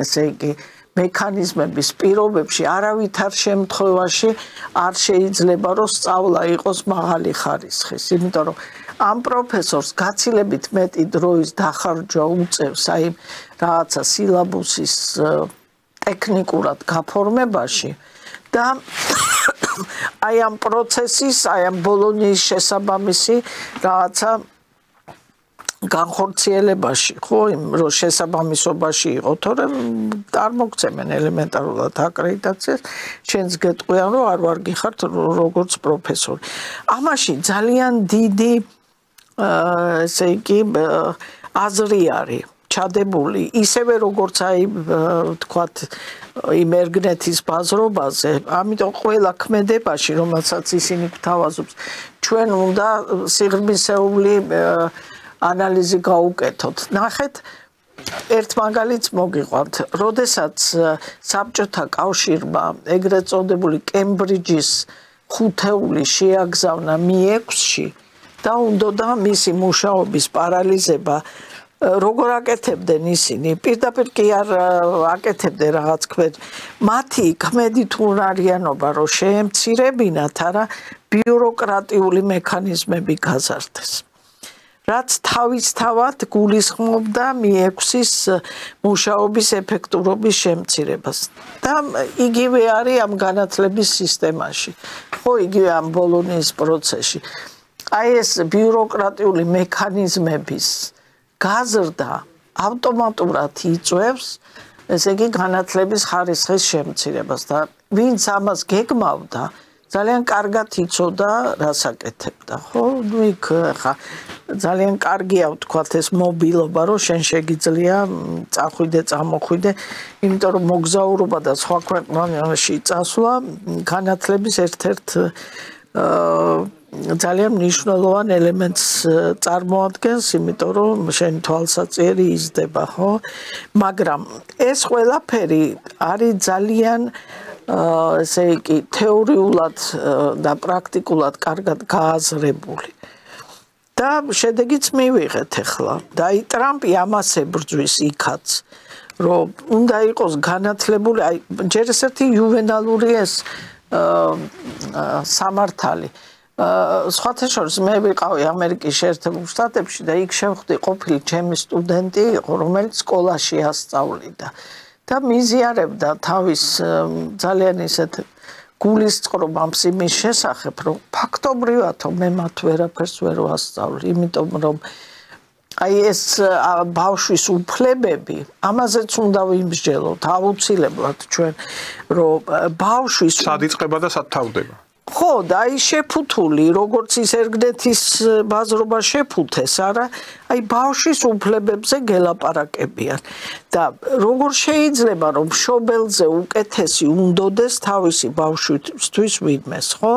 Speaker 2: ესე იგი, მექანიზმების პირობებში არავითარ შემთხვევაში არ შეიძლება რომ სწავლა იყოს მაღალი ხარისხის, იმიტომ რომ ამ პროფესორს გაცილებით მეტი დროის დახარჯვა უწევს აი რაღაცა სილაბუსის ტექნიკურად გაფორმებაში და აი ამ პროცესის, აი ამ ბოლონიის შესაბამისი რაღაცა განხორციელებაში, ხო, რომ შესაბამისობაში იყო, თორემ არ მოგცემენ ელემენტარულად აკრედიტაციას, შენს გეტყვიან, რომ არ ვარ გიხართ როგორც პროფესორი. ამაში ძალიან დიდი ესე იგი აზრი არის ჩადებული, ისევე როგორც აი თქვათ იმ ერგნეთის ბაზრობაზე, ამიტომ ყველა ქმედებაში, რომელსაც ისინი გვთავაზობს, ჩვენ უნდა სიღრმისეული ანალიზი გავუკეთოთ. ნახეთ, ერთ მაგალითს მოგიყვანთ, როდესაც საბჭოთა კავშირმა ეგრეთ წოდებული კემბრიჯის ხუთეული შეაგზავნა Mi-6-ში და უნდა მისი მუშაობის პარალიზება როგორ აკეთებდნენ ისინი, პირდაპირ კი არ აკეთებდნენ რაღაც ქმედ. მათი ქმედით უნარიანობა რომ შეემცირებინათ, არა ბიუროკრატიული მექანიზმები გაზარდეს. რაც თავისთავად გულისხმობდა Mi-6-ის მუშაობის ეფექტურობის შემცირებას. და იგივე არის ამ განათლების სისტემაში. ხო, იგივე ამ ბოლონიის პროცესში. აი ეს ბიუროკრატიული მექანიზმების გაზრდა ავტომატურად იწვევს, ესე იგი განათლების ხარისხის შემცირებას და ვინც ამას გეგმავდა, ძალიან კარგად იცოდა, რას აკეთებდა, ხო? ნუ იქ ხა ძალიან კარგია ვთქვათ ეს მობილობა, რომ შენ შეგიძლია წახვიდე, წამოხვიდე, იმიტომ რომ მოგზაურობა და სხვა ქვეყანაში წასვლა განათლების ერთ-ერთ ძალიან მნიშვნელოვან ელემენტს წარმოადგენს, იმიტომ რომ შენ თვალსაჩინო იზრდება, ხო? მაგრამ ეს ყველაფერი არის ძალიან ესე იგი თეორიულად და პრაქტიკულად კარგად გააზრებული. და შედეგიც მივიღეთ ახლა. და აი ტრამპი ამას ებრძვის იქაც, რომ უნდა იყოს განათლებული, აი ჯერ ესეთი იუვენალური ეს სამართალი. სხვათა შორის მე ვიყავი ამერიკის შეერთებულ შტატებში და იქ შევხვდი ყოფილი ჩემი სტუდენტი იყო, რომელიც სკოლაში ასწავლიდა და მიზიარებდა თავის ძალიან ისეთ გულისწყრობამს იმის შესახებ, რომ ფაქტობრივადო მე მათ ვერაფერს ვერ ვასწავლი, იმიტომ რომ აი ეს ბავშვის უფლებები, ამაზეც უნდა ვიმსჯელოთ აუცილებლად ჩვენ, რომ ბავშვის
Speaker 1: სად იწყება და სად თავდება?
Speaker 2: ხო, და აი შეფუთული, როგორც ის ერგნეთის ბაზრობა შეფუთეს, არა, აი ბავშვის უფლებებზე გელაპარაკებიან. და როგორ შეიძლება, რომ მშობელზე უკეთესი უნდოდეს თავისი ბავშვისთვის ვინმეს, ხო?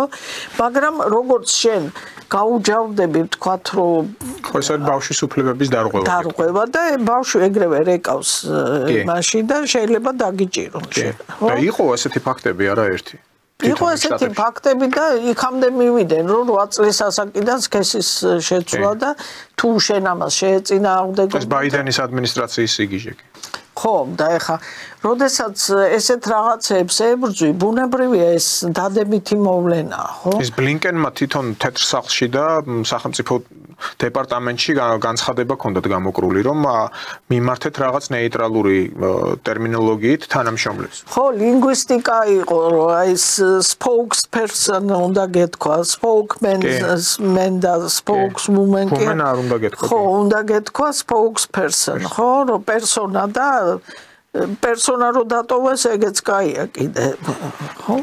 Speaker 2: მაგრამ როგორც შენ გაუჯავდები, ვთქვათ, რომ
Speaker 1: ხო, ეს არის ბავშვის უფლებების დარღვევა.
Speaker 2: დარღვევა და ბავშვი ეგრევე რეკავს იმაში და შეიძლება დაგიჭირონ შენ, ხო?
Speaker 1: და იყო ესეთი ფაქტები არაერთი.
Speaker 2: იყო ესეთი ფაქტები და იქამდე მივიდნენ, რომ 8 წლის ასაკიდან სქესის შეცვლა და თუ შენ ამას შეეწინააღმდეგე.
Speaker 1: ეს ბაიდენის ადმინისტრაციის სიგიჟე.
Speaker 2: ხო, და ეხა, როდესაც ესეთ რაღაცებს ებრძვი, ბუნებრივია ეს დადებითი მოვლენაა, ხო?
Speaker 1: ის ბლინკენმა თვითონ თეთრ სახლში და სახელმწიფო დეპარტამენტში განცხადება ჰქონდათ გამოკრული, რომ მიმართეთ რაღაც ნეიტრალური ტერმინოლოგიით თანამშრომლებს.
Speaker 2: ხო, ლინგვისტიკა იყო, რომ აი ეს spokesperson უნდა გეთქვა, spokesman და spokeswoman კი.
Speaker 1: woman არ უნდა გეთქვა.
Speaker 2: ხო, უნდა გეთქვა spokesperson, ხო, რომ პერსონა და პერსონა რო დატოვეს, ეგეც კაია კიდე, ხო?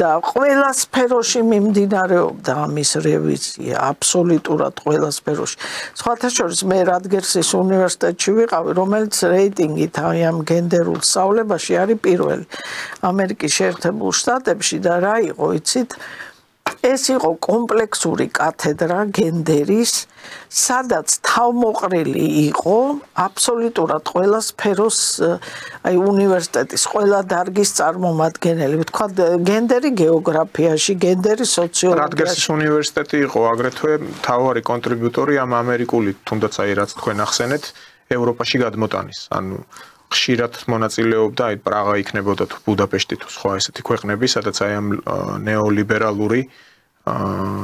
Speaker 2: და ყველა სფეროში მიმდინარეობდა ამის რევიზია, აბსოლუტურად ყველა სფეროში. სხვათა შორის მე რატგერსის უნივერსიტეტში ვიყავი, რომელიც რეიტინგით ამ გენდერულ სწავლებაში არის პირველი ამერიკის შეერთებულ შტატებში და რა იყო, იცით? ეს იყო კომპლექსური კათედრა გენდერის, სადაც თავმოყრილი იყო აბსოლუტურად ყველა სფეროს, აი უნივერსიტეტის ყველა დარგის წარმომადგენელი, ვთქვა გენდერი გეოგრაფიაში, გენდერი სოციოლოგიაში.
Speaker 1: რატგერსის უნივერსიტეტი იყო აგრეთვე მთავარი კონტრიბიუტორი ამ ამერიკული, თუნდაც აი რაც თქვენ ახსენეთ, ევროპაში გადმოტანის. ანუ ხშირად მონაწილეობდა აი პრაღა იქნებოდა თუ ბუდაპეშტი თუ სხვა ესეთი ქვეყნები, სადაც აი ამ ნეოლიბერალური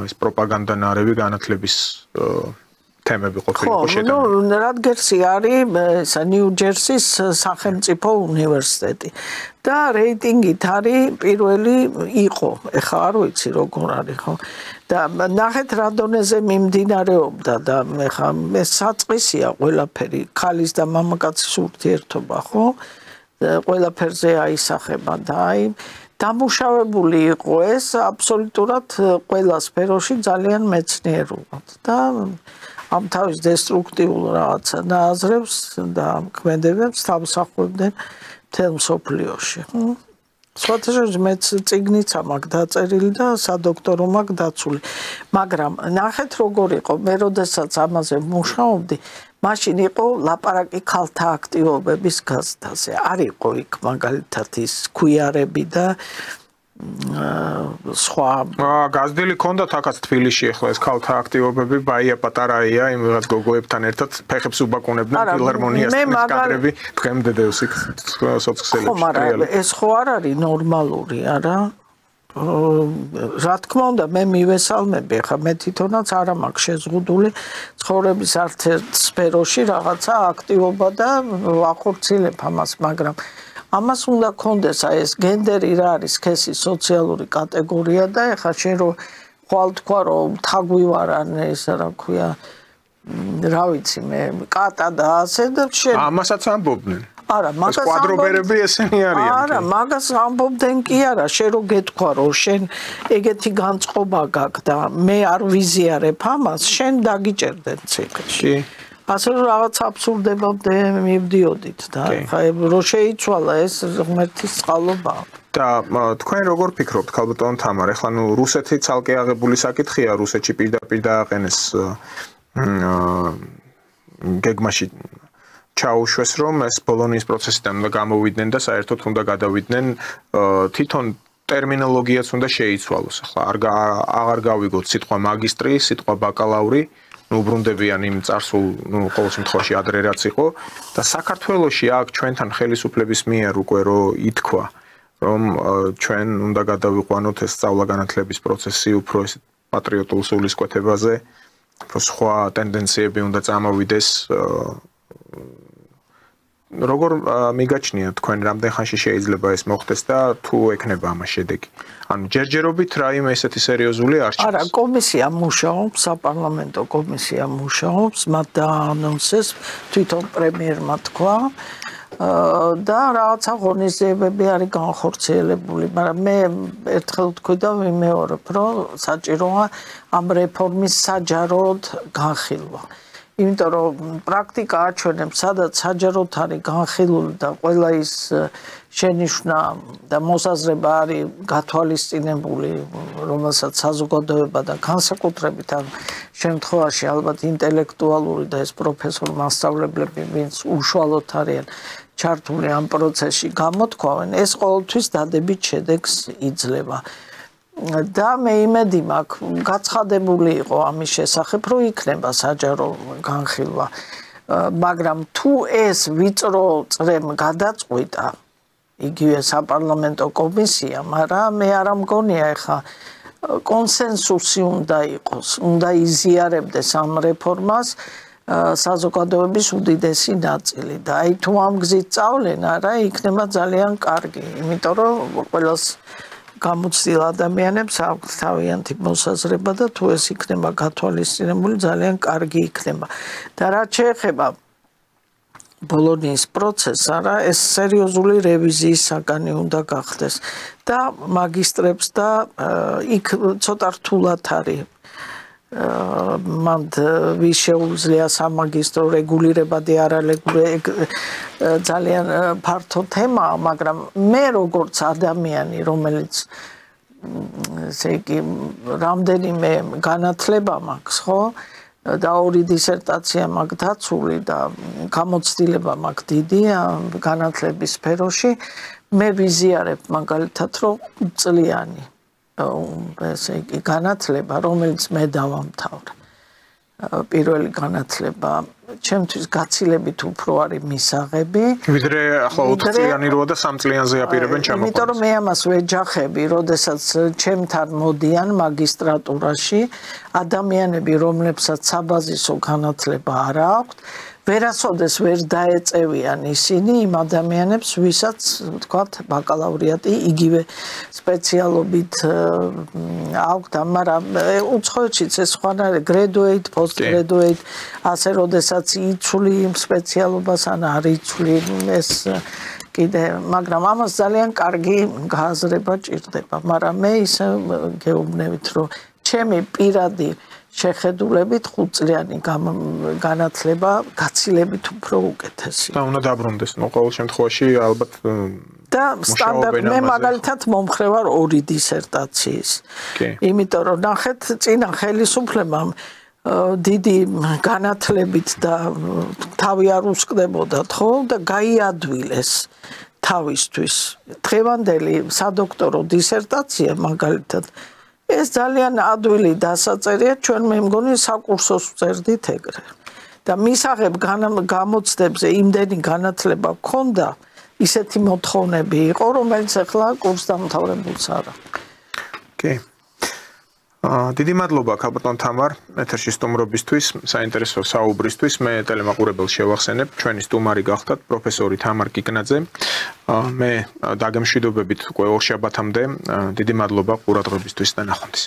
Speaker 1: ეს პროპაგანდა ნარევი განათლების თემები ყოფილიყო შეტანილი.
Speaker 2: ხო, რატგერსი არის ესა ნიუ-ჯერსის სახელმწიფო უნივერსიტეტი და რეიტინგით არის პირველი იყო. ეხლა არ ვიცი როგორ არის, ხო? და ნახეთ რა დონეზე მიმდინარეობდა და ხა ეს საწყისია ყველაფერი ქალის და მამაკაცის ურთიერთობა ხო ყველაფერზე აისახება და აი დამუშავებული იყო ეს აბსოლუტურად ყველა სფეროში ძალიან მეცნიერულად და ამ თავის დესტრუქტიულ რაღაცა ნააზრევს და ქმედებებს თავსახებდნენ მთელ მსოფლიოში. სხვათა შორის მეც წიგნიც მაქვს დაწერილი და სადოქტორო მაქვს დაცული. მაგრამ ნახეთ როგორ იყო მე როდესაც ამაზე მუშაობდი მაშინ იყო ლაპარაკი ქალთა აქტივობების გაზრდაზე. არ იყო იქ მაგალითად ის ქუიარები და სხვა
Speaker 1: გაზრდილი ქონდათ აქაც თბილისში ახლა ეს ქალთა აქტივობები ბაია პატარაია იმ ვიღაც გოგოებთან ერთად ფეხებს უბაკუნებდნენ ფილარმონიასთან კადრები დღემდე დევს იქ სოციალებში.
Speaker 2: ხო მაგრამ ეს ხო არ არის ნორმალური არა რა თქმა უნდა მე მივესალმები ახლა მე თვითონაც არ მაქვს შეზღუდული ცხოვრების ერთ-ერთ სფეროში რაღაცა აქტივობა და ვახორციელებ ამას მაგრამ ამას უნდა კონდეს აი ეს გენდერი რა არის სქესი სოციალური კატეგორია და ეხლა შენ რო ხვალ თქვა რომ თაგვივარ ან ესა რა ქვია რა ვიცი მე კატა და ასე და შენ
Speaker 1: ამასაც ამბობდნენ
Speaker 2: არა მაგას
Speaker 1: კვადროპერები ესენი არიან
Speaker 2: არა მაგას ამბობდნენ კი არა შენ რო გეთქვა რომ შენ ეგეთი განწყობა გაქვს და მე არ ვიზიარებ ამას შენ დაგიჭერდნენ ციკლში ასე რომ რაღაც აბსურდებამდე მივდიოდით და ხა რო შეიცვალა ეს ღმერთის წყალობაა
Speaker 1: და თქვენ როგორ ფიქრობთ ქალბატონ თამარ ეხლა ნუ რუსეთი ცალკე აღებული საკითხია რუსეთში პირდაპირ დააყენეს გეგმაში ჩაუშვეს რომ ეს ბოლონიის პროცესიდან უნდა გამოვიდნენ და საერთოდ უნდა გადავიდნენ თვითონ ტერმინოლოგიაც უნდა შეიცვალოს ახლა აღარ გავიგოთ სიტყვა მაგისტრი სიტყვა ბაკალავრი ну ბრუნდებიან იმ წარსულ ну ყოველ შემთხვევაში ადრე რაც იყო და საქართველოში აქ ჩვენთან ხელისუფლების მიერ უკვე რო ითქვა რომ ჩვენ უნდა გადავიყვანოთ ეს სწავლა-განათლების პროცესი უფრო ეს პატრიოტულ სულისკვეთებაზე უფრო სხვა ტენდენციები უნდა წამოვიდეს როგორ მიგაჩნიათ თქვენ რამდენ ხანში შეიძლება ეს მოხდეს და თუ ექნება ამას შედეგი ანუ ჯერჯერობით რაიმე ესეთი სერიოზული არჩევს
Speaker 2: არა კომისია მუშაობს საპარლამენტო კომისია მუშაობს მათ დაანონსეს თვითონ პრემიერმა თქვა და რაღაცა ღონისძიებები არის განხორციელებული მაგრამ მე ერთხელ ვთქვი და ვიმეორებ რომ საჭიროა ამ რეფორმის საჯაროდ განხილვა იმიტომ რომ პრაქტიკა აჩვენებს სადაც საჯაროდ არის განხილული და ყველა ის შენიშვნა და მოსაზრება არის გათვალისწინებული რომელსაც საზოგადოება და განსაკუთრებით ამ შემთხვევაში ალბათ ინტელექტუალური და ეს პროფესორ-მასწავლებლები ვინც უშუალოდ არიან ჩართული ამ პროცესში გამოთქვავენ ეს ყოველთვის დადებით შედეგს იძლევა და მე იმედი მაქვს გაცხადებული იყო ამის შესახებ რომ იქნება საჯარო განხილვა მაგრამ თუ ეს ვიწრო წრემ გადაწყვიტა იგივე საპარლამენტო კომისია მაგრამ მე არ მგონია ეხა კონსენსუსი უნდა იყოს უნდა იზიარებდეს ამ რეფორმას საზოგადოების უდიდესი ნაწილი და აი თუ ამ გზით წავლენ არა იქნება ძალიან კარგი იმიტომ რომ ყველას გამოცდილ ადამიანებს აქვს თავიანთი მოსაზრება და თუ ეს იქნება გათვალისწინებული ძალიან კარგი იქნება და რაც შეეხება ბოლონიის პროცესს არა ეს სერიოზული რევიზიის საგანი უნდა გახდეს და მაგისტრებს და იქ ცოტა რთულად არის მანდ ვის შეუძლია სამაგისტრო რეგულირებადი ძალიან ფართო თემაა მაგრამ მე როგორც ადამიანი რომელიც ესე იგი რამდენიმე განათლება მაქვს ხო და ორი დისერტაცია მაქვს დაცული და გამოცდილება მაქვს დიდი განათლების სფეროში მე ვიზიარებ მაგალითად რომ წლიანი ესე იგი განათლება რომელიც მე დავამთავრე პირველი განათლება ჩემთვის გაცილებით უფრო არის მისაღები
Speaker 1: ვიდრე ახლა 4 წლიანი როა და 3 წლიანზე აპირებენ ჩამოყვანას
Speaker 2: იმიტომ რომ მე ამას ვეჯახები როდესაც ჩემთან მოდიან მაგისტრატურაში ადამიანები რომლებსაც საბაზისო განათლება არ აქვთ ვერასოდეს ვერ დაეწევიან ისინი იმ ადამიანებს, ვისაც თქვათ ბაკალავრიატი იგივე სპეციალობით აქვთ, მაგრამ უცხოეთშიც ეს სხვანაირი graduate, post-graduate, ასე როდესაც იცვლი იმ სპეციალობას ან არ იცვლი ეს კიდე, მაგრამ ამას ძალიან კარგი გააზრება ჭირდება, მაგრამ მე ისე გეუბნებით, რომ ჩემი პირადი შეხედულებით 5 წლიანი განათლება გაცილებით უფრო უკეთესია.
Speaker 1: და უნდა დაბრუნდეს, ნუ ყოველ შემთხვევაში ალბათ
Speaker 2: და სტანდარტ მე მაგალითად მომხრე ვარ 2 დისერტაციის. იმიტომ რომ ნახეთ, წინა ხელისუფლებამ დიდი განათლებით და თავი არ უსკდებოდათ, ხო? და გაიადვილეს თავისთვის. დღევანდელი სადოქტორო დისერტაცია მაგალითად ეს ძალიან ადვილი დასაწერია, ჩვენ მე მგონი საკურსოს ვწერდით ეგრე. და მისაღებ გამოცდებზე იმდენი განათლება გქონდა, ისეთი მოთხოვნები იყო, რომელიც ახლა კურსდამთავრებულს არა.
Speaker 1: კი. დიდი მადლობა ქალბატონ თამარ ეთერში სტუმრობისთვის, საინტერესო საუბრისთვის. მე ტელემაყურებელს შევახსენებ, ჩვენი სტუმარი გახდათ პროფესორი თამარ კიკნაძე. მე დაგემშვიდობებით უკვე ორ შაბათამდე. დიდი მადლობა ყურადღებისთვის და ნახვამდის.